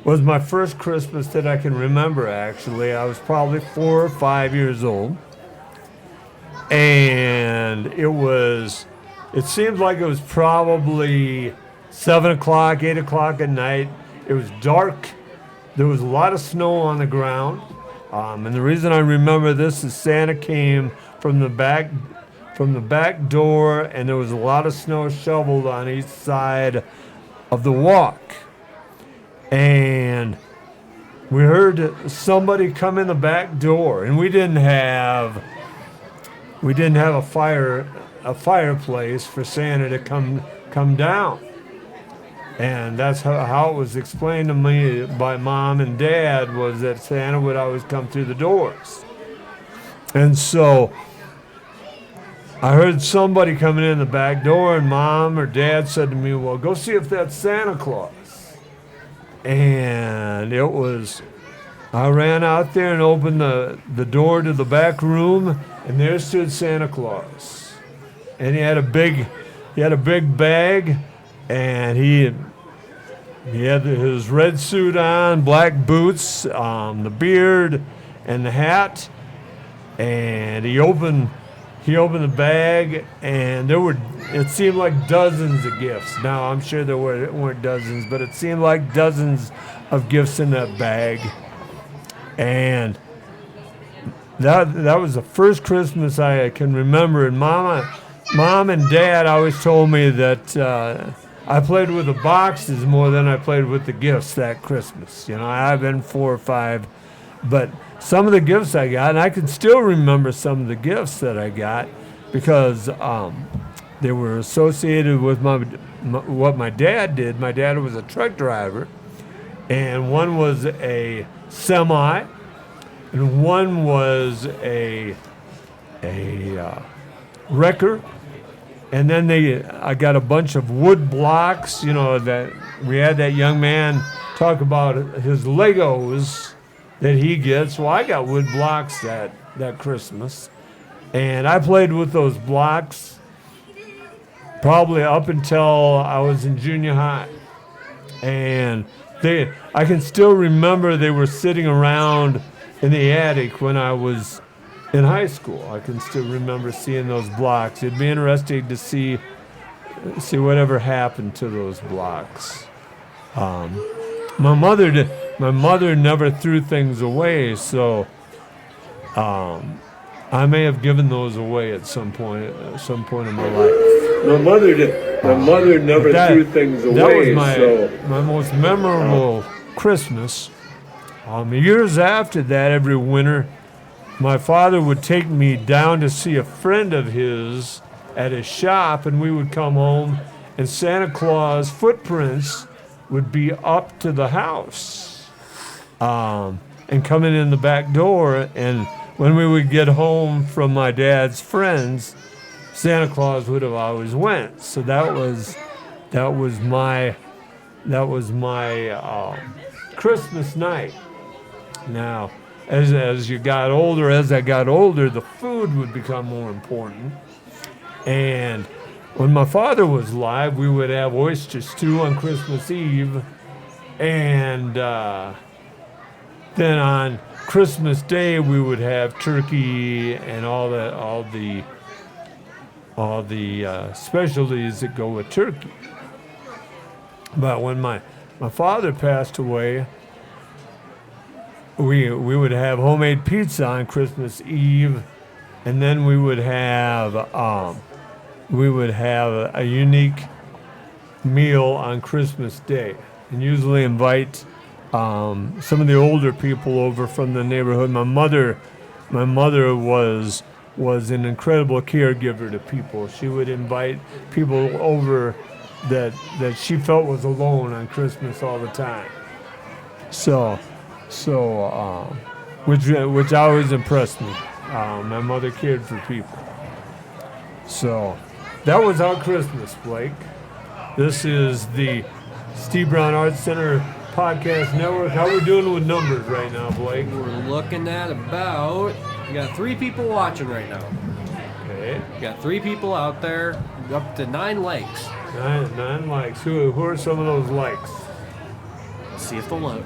was my first Christmas that I can remember, actually. I was probably 4 or 5 years old. And it seemed like it was probably 7 o'clock, 8 o'clock at night. It was dark. There was a lot of snow on the ground. And the reason I remember this is Santa came from the back door, and there was a lot of snow shoveled on each side of the walk. And we heard somebody come in the back door, and we didn't have a fireplace for Santa to come down. And that's how it was explained to me by Mom and Dad, was that Santa would always come through the doors. And so I heard somebody coming in the back door, and Mom or Dad said to me, well, go see if that's Santa Claus. And I ran out there and opened the door to the back room, and there stood Santa Claus. And he had a big bag and he had his red suit on, black boots, the beard, and the hat. And he opened the bag, and it seemed like dozens of gifts. Now, I'm sure there weren't dozens, but it seemed like dozens of gifts in that bag. And that was the first Christmas I can remember. And Mom and Dad always told me that I played with the boxes more than I played with the gifts that Christmas. I've been 4 or 5, but some of the gifts I got, and I can still remember some of the gifts that I got because they were associated with what my dad did. My dad was a truck driver, and one was a semi, and one was a wrecker. And then I got a bunch of wood blocks, that we had that young man talk about his Legos that he gets. Well, I got wood blocks that Christmas. And I played with those blocks probably up until I was in junior high. And I can still remember they were sitting around in the attic when I was in high school. I can still remember seeing those blocks. It'd be interesting to see whatever happened to those blocks. My mother never threw things away, so I may have given those away at some point in my life. My mother never threw things away. That was my most memorable Christmas. Years after that, every winter, my father would take me down to see a friend of his at his shop, and we would come home, and Santa Claus footprints would be up to the house and coming in the back door. And when we would get home from my dad's friends, Santa Claus would have always went. So that was my Christmas night. Now, as I got older, the food would become more important. And when my father was alive, we would have oyster stew on Christmas Eve, and then on Christmas Day we would have turkey and all the specialties that go with turkey. But when my father passed away, we would have homemade pizza on Christmas Eve, and then we would have a unique meal on Christmas Day, and usually invite some of the older people over from the neighborhood. My mother was an incredible caregiver to people. She would invite people over that she felt was alone on Christmas all the time. Which always impressed me. My mother cared for people. So that was our Christmas, Blake. This is the Steve Brown Arts Center Podcast Network. How we doing with numbers right now, Blake? We're looking at we got 3 people watching right now. Okay. We got 3 people out there, up to 9 likes. 9 likes. Who are some of those likes? See if they'll load.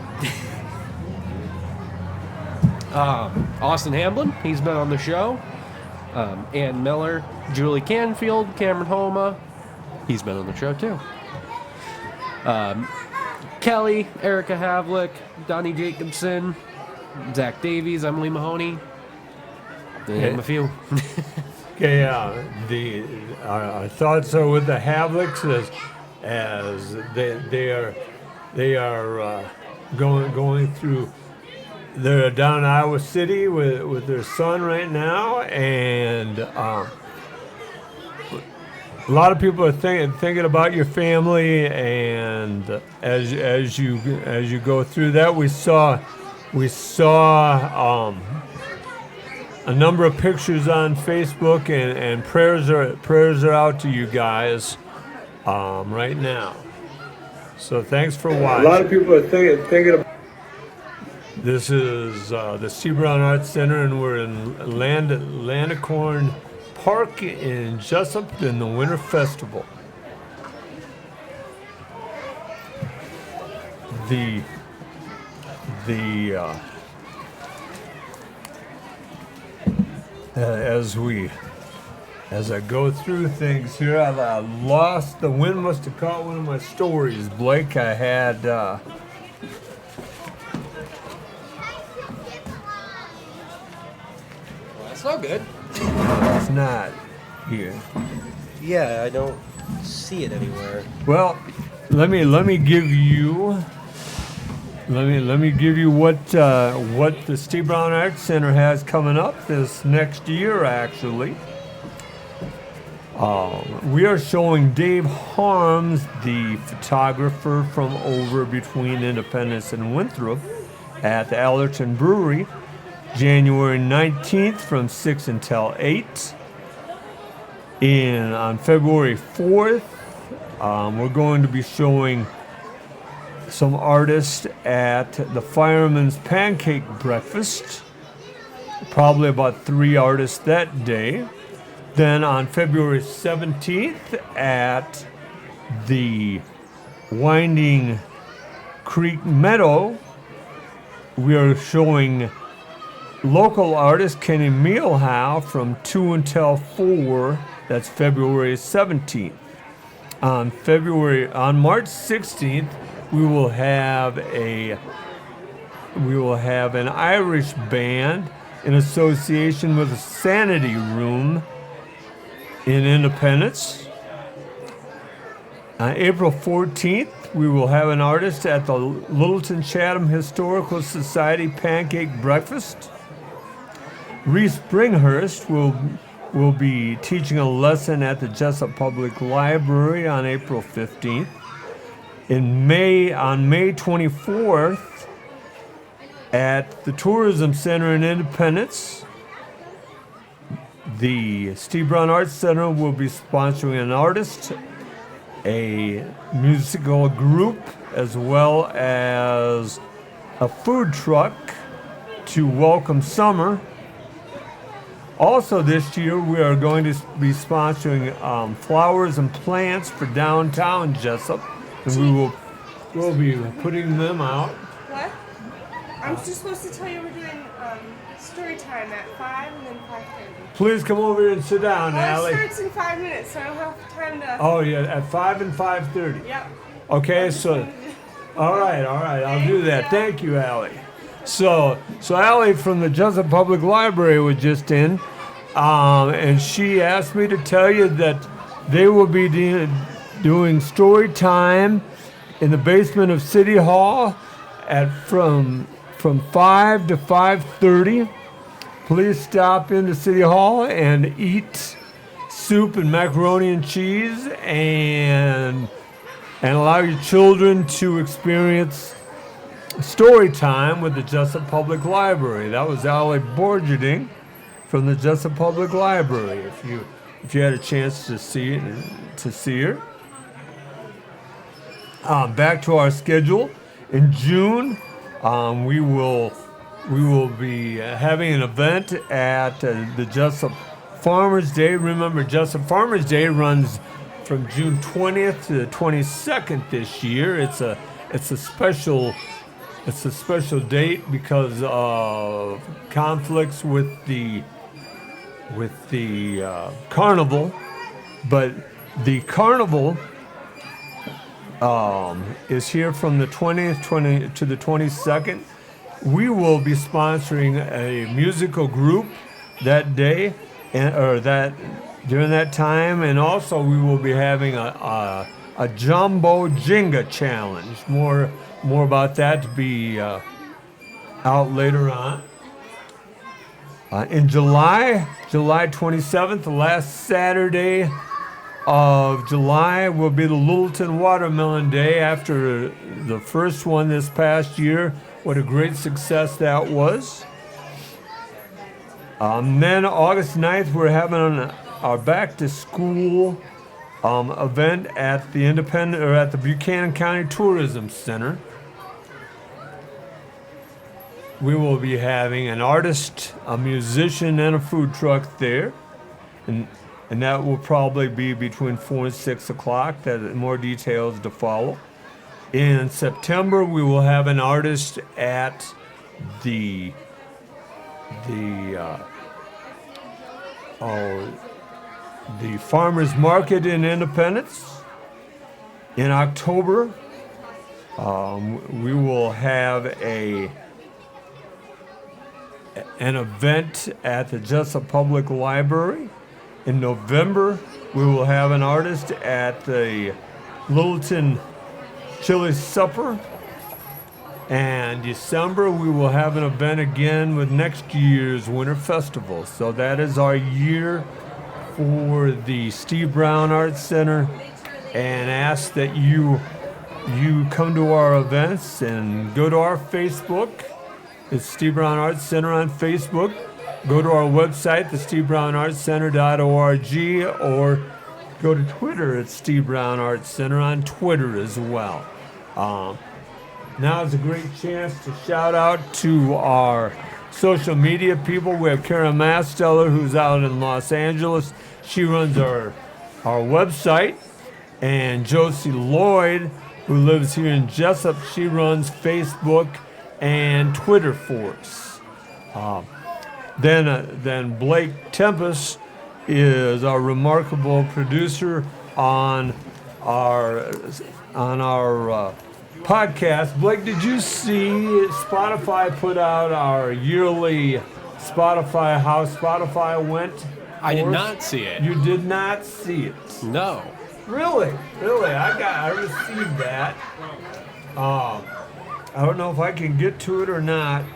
Austin Hamblin, he's been on the show. Ann Miller, Julie Canfield, Cameron Homa, he's been on the show too. Kelly, Erica Havlick, Donnie Jacobson, Zach Davies, Emily Mahoney, to name a few. Okay, our thoughts are with the Havlicks as they are going through. They're down in Iowa City with their son right now, and a lot of people are thinking about your family. And as you go through that, we saw a number of pictures on Facebook, and prayers are out to you guys right now. So thanks for watching. A lot of people are thinking about. This is the Steve Brown Arts Center, and we're in Landicorn Park in Jesup in the Winter Festival. the as I go through things here, I lost, the wind must have caught one of my stories, Blake. I had That's not good. it's not here. Yeah, I don't see it anywhere. Well, let me give you what the Steve Brown Arts Center has coming up this next year. Actually, we are showing Dave Harms, the photographer from over between Independence and Winthrop, at the Allerton Brewery, January 19th from 6 until 8. On February 4th, we're going to be showing some artists at the Fireman's Pancake Breakfast, probably about 3 artists that day. Then on February 17th at the Winding Creek Meadow, we are showing local artist Kenny Mielhow from 2 until 4. That's February 17th. On March 16th, we will have an Irish band in association with the Sanity Room in Independence. On April 14th, we will have an artist at the Littleton Chatham Historical Society Pancake Breakfast. Reese Bringhurst will be teaching a lesson at the Jesup Public Library on April 15th. On May 24th, at the Tourism Center in Independence, the Steve Brown Arts Center will be sponsoring an artist, a musical group, as well as a food truck to welcome summer. Also this year, we are going to be sponsoring flowers and plants for downtown Jesup, and we'll be putting them out. What? I'm just supposed to tell you we're doing story time at 5 and then 5:30. Please come over here and sit down, Well, Allie. it starts in 5 minutes, so I don't have time to. Oh yeah, at 5 and 5:30. Yep. Okay, so all right, I'll do that. Thank you, Allie. So Allie from the Jesup Public Library was just in, and she asked me to tell you that they will be doing story time in the basement of City Hall from 5 to 5:30. Please stop into City Hall and eat soup and macaroni and cheese, and allow your children to experience story time with the Jesup Public Library. That was Allie Borgerding from the Jesup Public Library. If you had a chance to see her. Back to our schedule. In June, we will be having an event at the Jesup Farmers Day. Remember, Jesup Farmers Day runs from June 20th to the 22nd this year. It's a special date because of conflicts with the carnival, but the carnival is here from the 20th to the 22nd. We will be sponsoring a musical group that day, during that time, and also we will be having a jumbo Jenga challenge. More about that to be out later on. In July 27th, the last Saturday of July, will be the Littleton Watermelon Day after the first one this past year. What a great success that was. Then August 9th, we're having our back to school event at the Buchanan County Tourism Center. We will be having an artist, a musician, and a food truck there, and that will probably be between 4 and 6 o'clock. That more details to follow. In September, we will have an artist at the Farmers Market in Independence. In October, we will have an event at the Jesup Public Library. In November, we will have an artist at the Littleton Chili Supper. And December, we will have an event again with next year's Winter Festival. So that is our year for the Steve Brown Arts Center, and ask that you come to our events and go to our Facebook. It's Steve Brown Arts Center on Facebook. Go to our website, thestevebrownartscenter.org, or go to Twitter at Steve Brown Arts Center on Twitter as well. Now is a great chance to shout out to our social media people. We have Karen Masteller, who's out in Los Angeles. She runs our website. And Josie Lloyd, who lives here in Jesup, she runs Facebook and Twitter for us. Then Blake Tempus is our remarkable producer on our podcast. Blake, did you see Spotify put out our yearly Spotify, how Spotify went? I did not see it. You did not see it? No. Really? I received that. I don't know if I can get to it or not.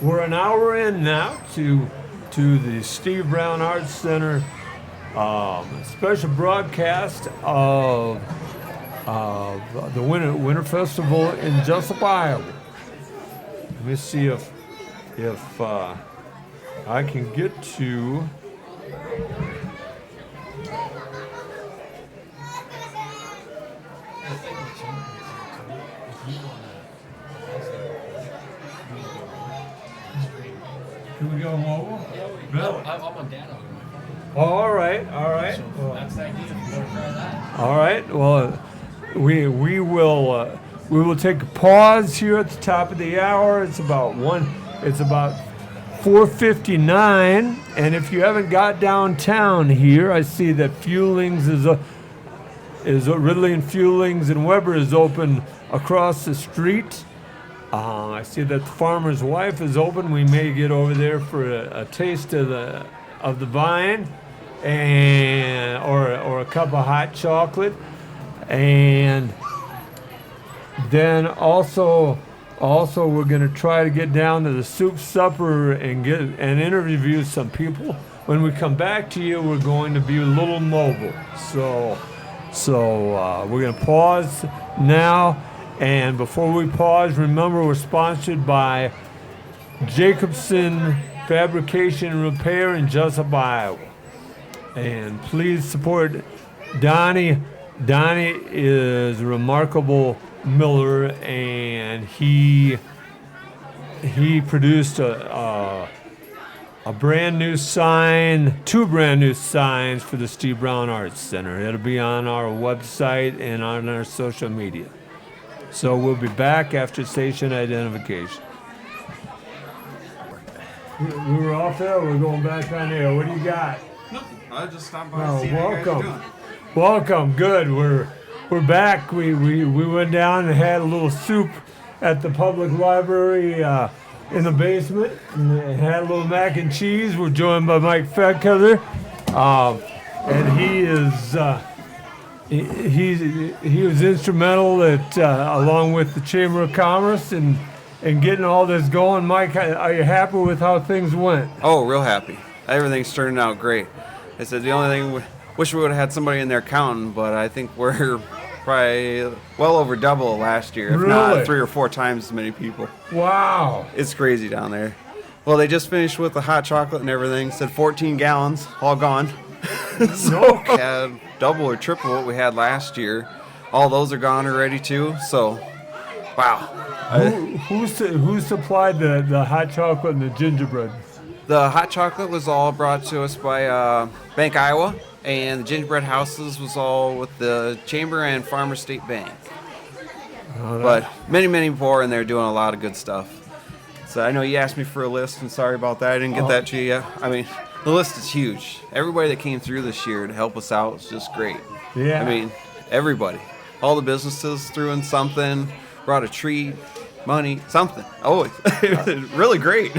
We're an hour in now to the Steve Brown Arts Center special broadcast of the Winter Festival in Jesup, Iowa. Let me see if I can get to. Can we go mobile? Really? I'm on data. All right. So that's the idea. If you want to try that. All right. Well, we will take a pause here at the top of the hour. It's about 4:59, and if you haven't got downtown here, I see that Fuelings is Ridley and Fuelings and Weber is open across the street. I see that the Farmer's Wife is open. We may get over there for a taste of the vine, or a cup of hot chocolate, and then also we're going to try to get down to the soup supper and interview some people. When we come back to you, we're going to be a little mobile. So we're going to pause now. And before we pause, remember we're sponsored by Jacobson Fabrication and Repair in Jesup, Iowa. And please support Donnie. Donnie is a remarkable miller, and he produced a brand new sign, 2 brand new signs for the Steve Brown Arts Center. It'll be on our website and on our social media. So we'll be back after station identification. We were off there. We're going back on air. What do you got? Nothing. I just stopped by to see how you guys are doing. Welcome. Good. We're back. We went down and had a little soup at the public library in the basement, and had a little mac and cheese. We're joined by Mike Fedkeller, and he is. He was instrumental at along with the Chamber of Commerce and getting all this going. Mike, are you happy with how things went? Oh, real happy. Everything's turning out great. I said the only thing, wish we would have had somebody in there counting, but I think we're probably well over double last year, if not 3 or 4 times as many people. Wow. It's crazy down there. Well, they just finished with the hot chocolate and everything. Said 14 gallons, all gone. So we had double or triple what we had last year. All those are gone already too. So, wow. Who supplied the hot chocolate and the gingerbread? The hot chocolate was all brought to us by Bank Iowa, and the gingerbread houses was all with the Chamber and Farmer State Bank. But many, many more, and they're doing a lot of good stuff. So I know you asked me for a list, and sorry about that. I didn't get that to you. I mean, the list is huge. Everybody that came through this year to help us out was just great. Yeah. I mean, everybody. All the businesses threw in something, brought a treat, money, something. Always. Really great.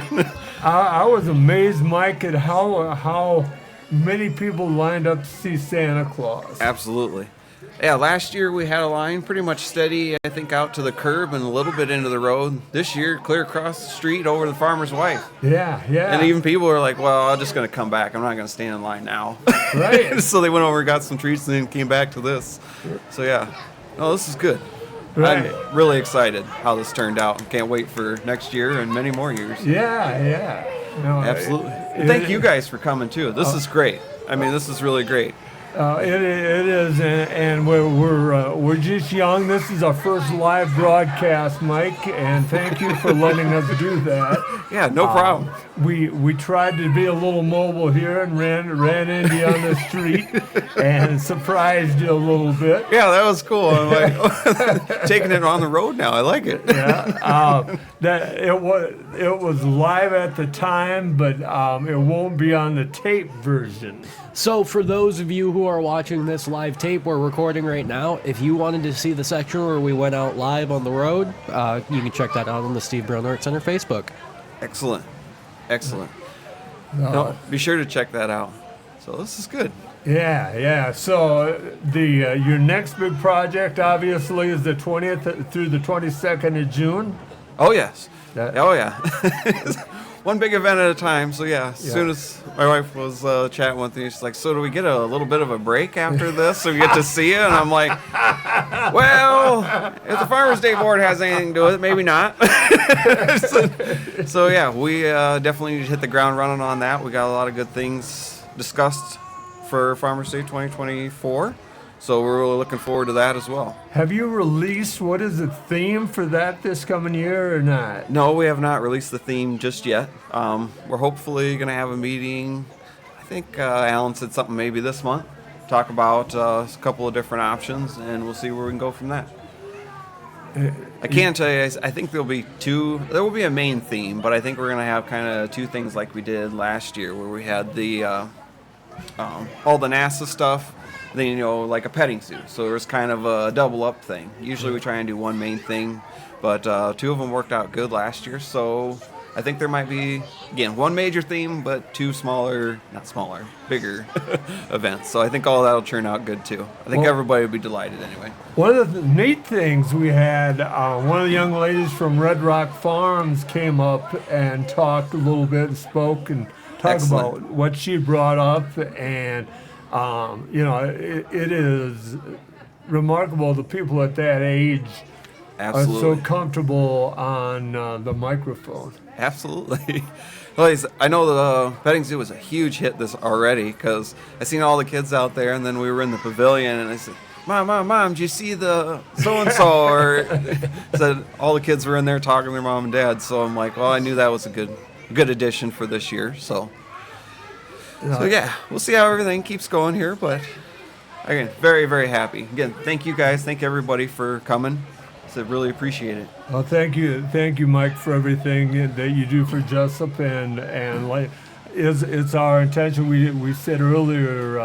I was amazed, Mike, at how many people lined up to see Santa Claus. Absolutely. Yeah, last year we had a line pretty much steady, I think, out to the curb and a little bit into the road. This year, clear across the street over to the farmer's wife. Yeah. And even people were like, well, I'm just going to come back. I'm not going to stand in line now. Right. So they went over and got some treats and then came back to this. So, yeah. No, this is good. Right. I'm really excited how this turned out and can't wait for next year and many more years. Yeah. No, Absolutely. Thank you guys for coming, too. This is great. I mean, this is really great. It is, and we're just young. This is our first live broadcast, Mike, and thank you for letting us do that. Yeah, no problem. We tried to be a little mobile here and ran into you on the street and surprised you a little bit. Yeah, that was cool. I'm like taking it on the road now. I like it. Yeah, that it was live at the time, but it won't be on the tape version. So for those of you who are watching this live tape we're recording right now, if you wanted to see the section where we went out live on the road, you can check that out on the Steve Brown Art Center Facebook. Excellent. No, be sure to check that out. So this is good. Yeah. So your next big project, obviously, is the 20th through the 22nd of June. Oh, yes. That- Oh, yeah. One big event at a time. So, yeah, as soon as my wife was chatting with me, she's like, so do we get a little bit of a break after this so we get to see you? And I'm like, well, if the Farmers Day Board has anything to do with it, maybe not. So, yeah, we definitely need to hit the ground running on that. We got a lot of good things discussed for Farmers Day 2024. So we're really looking forward to that as well. Have you released what is the theme for that this coming year or not? No, we have not released the theme just yet. We're hopefully going to have a meeting. I think Alan said something maybe this month. Talk about a couple of different options, and we'll see where we can go from that. I can tell you, I think there will be a main theme, but I think we're going to have kind of two things like we did last year, where we had the all the NASA stuff, then, like a petting zoo. So there's kind of a double up thing. Usually we try and do one main thing, but two of them worked out good last year. So I think there might be, again, one major theme, but two bigger events. So I think all that'll turn out good too. I think everybody will be delighted anyway. One of the neat things we had, one of the young ladies from Red Rock Farms came up and talked a little bit and spoke and talked Excellent. about what she brought up, and it is remarkable the people at that age Absolutely. are so comfortable on the microphone. Absolutely. Well, I know the petting zoo was a huge hit this already because I seen all the kids out there, and then we were in the pavilion, and I said, Mom, did you see the so-and-so? Or said all the kids were in there talking to their mom and dad, so I'm like, well, I knew that was a good addition for this year, so yeah, we'll see how everything keeps going here, but again, very, very happy. Again, thank you guys, thank everybody for coming. So really appreciate it. Well, thank you, Mike, for everything that you do for Jesup, and like, it's our intention. We said earlier,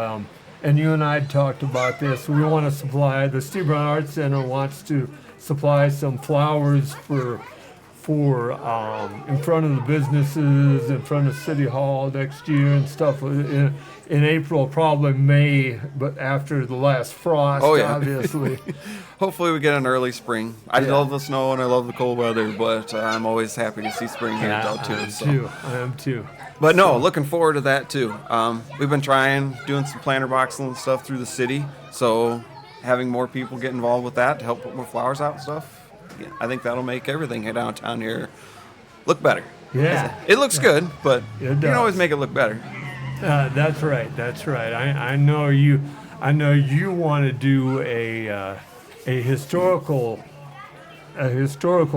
and you and I talked about this. We want to supply, the Steve Brown Art Center wants to supply some flowers for in front of the businesses, in front of City Hall next year and stuff. In April, probably May, but after the last frost, obviously. Hopefully we get an early spring. I love the snow and I love the cold weather, but I'm always happy to see spring here too. I am too. But no, looking forward to that too. We've been doing some planter boxing and stuff through the city, so having more people get involved with that to help put more flowers out and stuff, I think that'll make everything downtown here look better. Yeah. It looks good, but you does. can always make it look better. That's right. I know you want to do a historical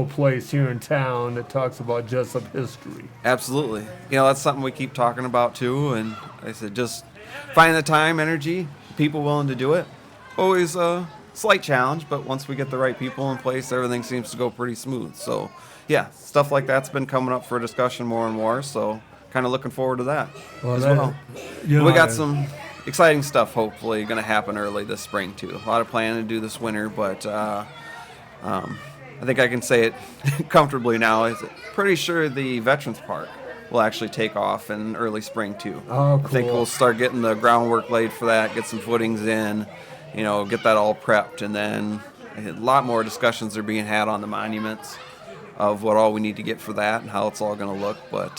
place here in town that talks about Jesup history. Absolutely. That's something we keep talking about too, and I said just finding the time, energy, people willing to do it. Always a slight challenge, but once we get the right people in place, everything seems to go pretty smooth. So, yeah, stuff like that's been coming up for discussion more and more. So, kind of looking forward to that as well. We got some exciting stuff hopefully going to happen early this spring too. A lot of planning to do this winter, but I think I can say it comfortably now. Is pretty sure the Veterans Park will actually take off in early spring too. Oh, cool. I think we'll start getting the groundwork laid for that, get some footings in, get that all prepped, and then a lot more discussions are being had on the monuments of what all we need to get for that and how it's all going to look. But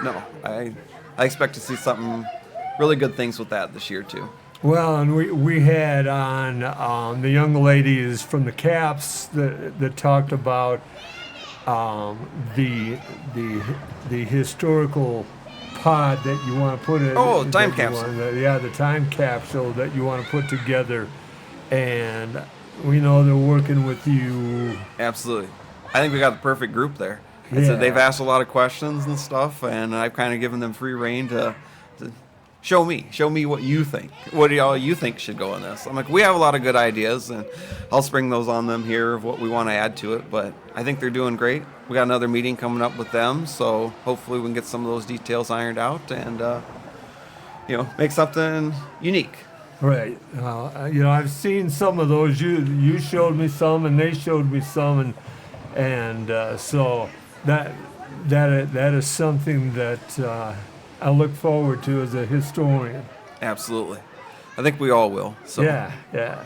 no, I expect to see something really good things with that this year too. Well, and we had on the young ladies from the Caps that talked about the historical pod that you want to put in. Oh, time capsule. The time capsule that you want to put together, and we know they're working with you. Absolutely. I think we got the perfect group there. Yeah. They've asked a lot of questions and stuff, and I've kind of given them free rein to show me what you think. What do y'all you think should go in this? I'm like, we have a lot of good ideas, and I'll spring those on them here of what we want to add to it. But I think they're doing great. We got another meeting coming up with them, so hopefully we can get some of those details ironed out and make something unique. Right. I've seen some of those. You showed me some, and they showed me some, and so that is something that I look forward to as a historian. Absolutely. I think we all will. So. Yeah.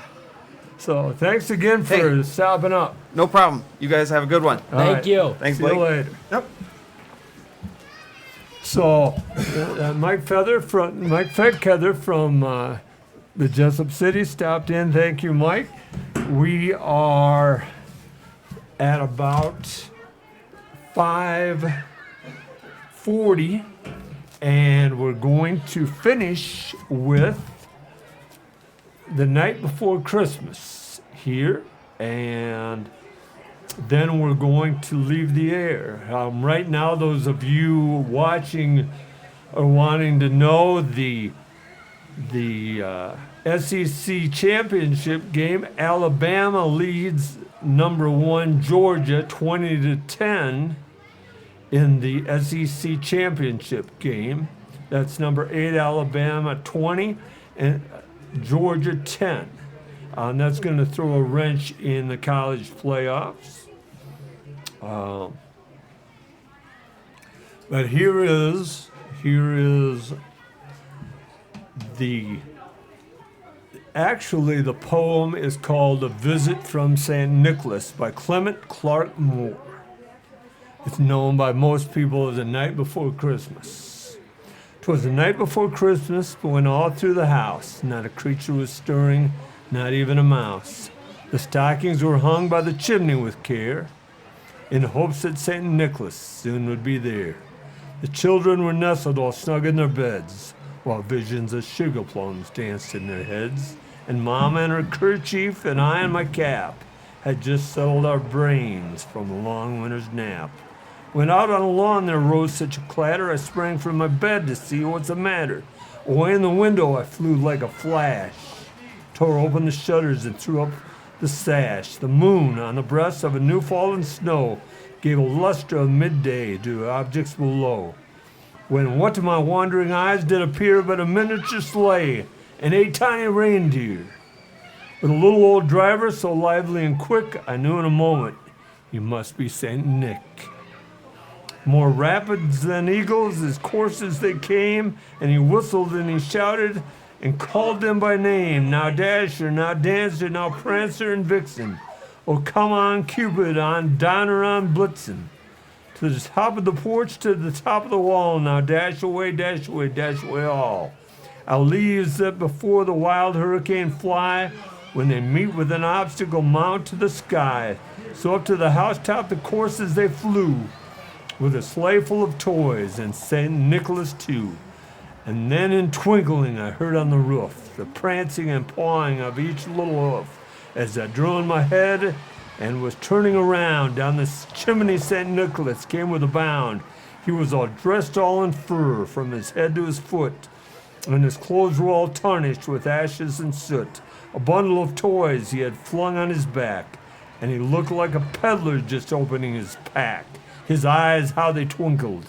So thanks again for stopping up. No problem. You guys have a good one. Thank you. Thanks, See Blake. you later. Yep. So Mike Fettkeather from the Jesup City stopped in. Thank you, Mike. We are at about 5:40, and we're going to finish with the night before Christmas here, and then we're going to leave the air. Right now, those of you watching are wanting to know the SEC championship game. Alabama leads number 1 Georgia 20-10 in the SEC championship game. That's number 8 Alabama 20 and Georgia 10. And that's going to throw a wrench in the college playoffs. But here is actually the poem is called A Visit from St. Nicholas by Clement Clark Moore. It's known by most people as The Night Before Christmas. 'Twas the night before Christmas, but when all through the house not a creature was stirring, not even a mouse. The stockings were hung by the chimney with care, in hopes that St. Nicholas soon would be there. The children were nestled all snug in their beds, while visions of sugar plums danced in their heads. And Mama in her kerchief and I in my cap had just settled our brains from a long winter's nap. When out on the lawn there rose such a clatter, I sprang from my bed to see what's the matter. Away in the window I flew like a flash, tore open the shutters and threw up the sash. The moon on the breast of a new fallen snow gave a luster of midday to objects below. When what to my wandering eyes did appear but a miniature sleigh and 8 tiny reindeer. With a little old driver so lively and quick, I knew in a moment he must be Saint Nick. More rapid than eagles, as course as they came, and he whistled and he shouted and called them by name. Now Dasher, now Dancer, now Prancer and Vixen. Oh, come on, Cupid, on Donner, on Blitzen. To the top of the porch, to the top of the wall. Now dash away, dash away, dash away all. Our leaves that before the wild hurricane fly, when they meet with an obstacle, mount to the sky. So up to the housetop the coursers they flew, with a sleigh full of toys, and St. Nicholas too. And then in twinkling I heard on the roof the prancing and pawing of each little hoof, as I drew in my head and was turning around. Down the chimney St. Nicholas came with a bound. He was all dressed all in fur from his head to his foot, and his clothes were all tarnished with ashes and soot. A bundle of toys he had flung on his back, and he looked like a peddler just opening his pack. His eyes, how they twinkled.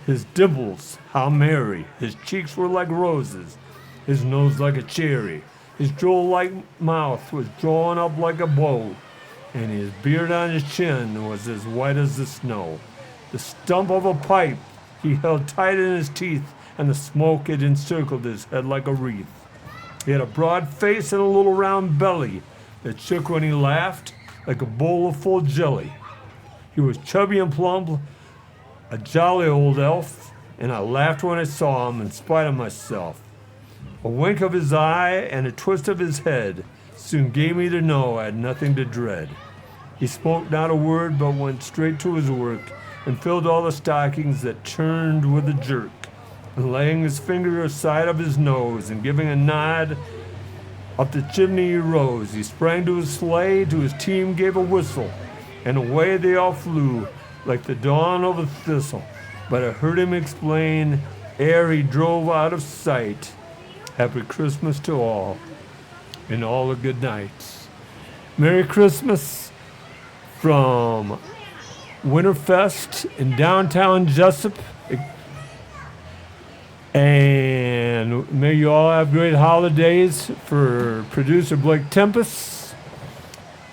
His dimples, how merry. His cheeks were like roses, his nose like a cherry. His jewel-like mouth was drawn up like a bow, and his beard on his chin was as white as the snow. The stump of a pipe he held tight in his teeth, and the smoke had encircled his head like a wreath. He had a broad face and a little round belly that shook when he laughed like a bowl of full jelly. He was chubby and plump, a jolly old elf, and I laughed when I saw him in spite of myself. A wink of his eye and a twist of his head soon gave me to know I had nothing to dread. He spoke not a word, but went straight to his work and filled all the stockings that turned with a jerk. And laying his finger aside of his nose and giving a nod, up the chimney he rose. He sprang to his sleigh, to his team gave a whistle, and away they all flew like the dawn of a thistle. But I heard him explain ere he drove out of sight, Happy Christmas to all, and all a good night. Merry Christmas from Winterfest in downtown Jesup. And may you all have great holidays. For producer Blake Tempus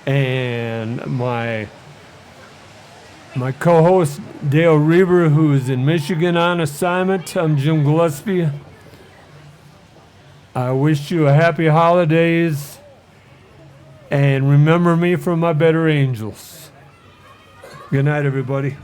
and my co-host Dale Reber, who is in Michigan on assignment. I'm Jim Gillespie. I wish you a happy holidays, and remember me for my better angels. Good night, everybody.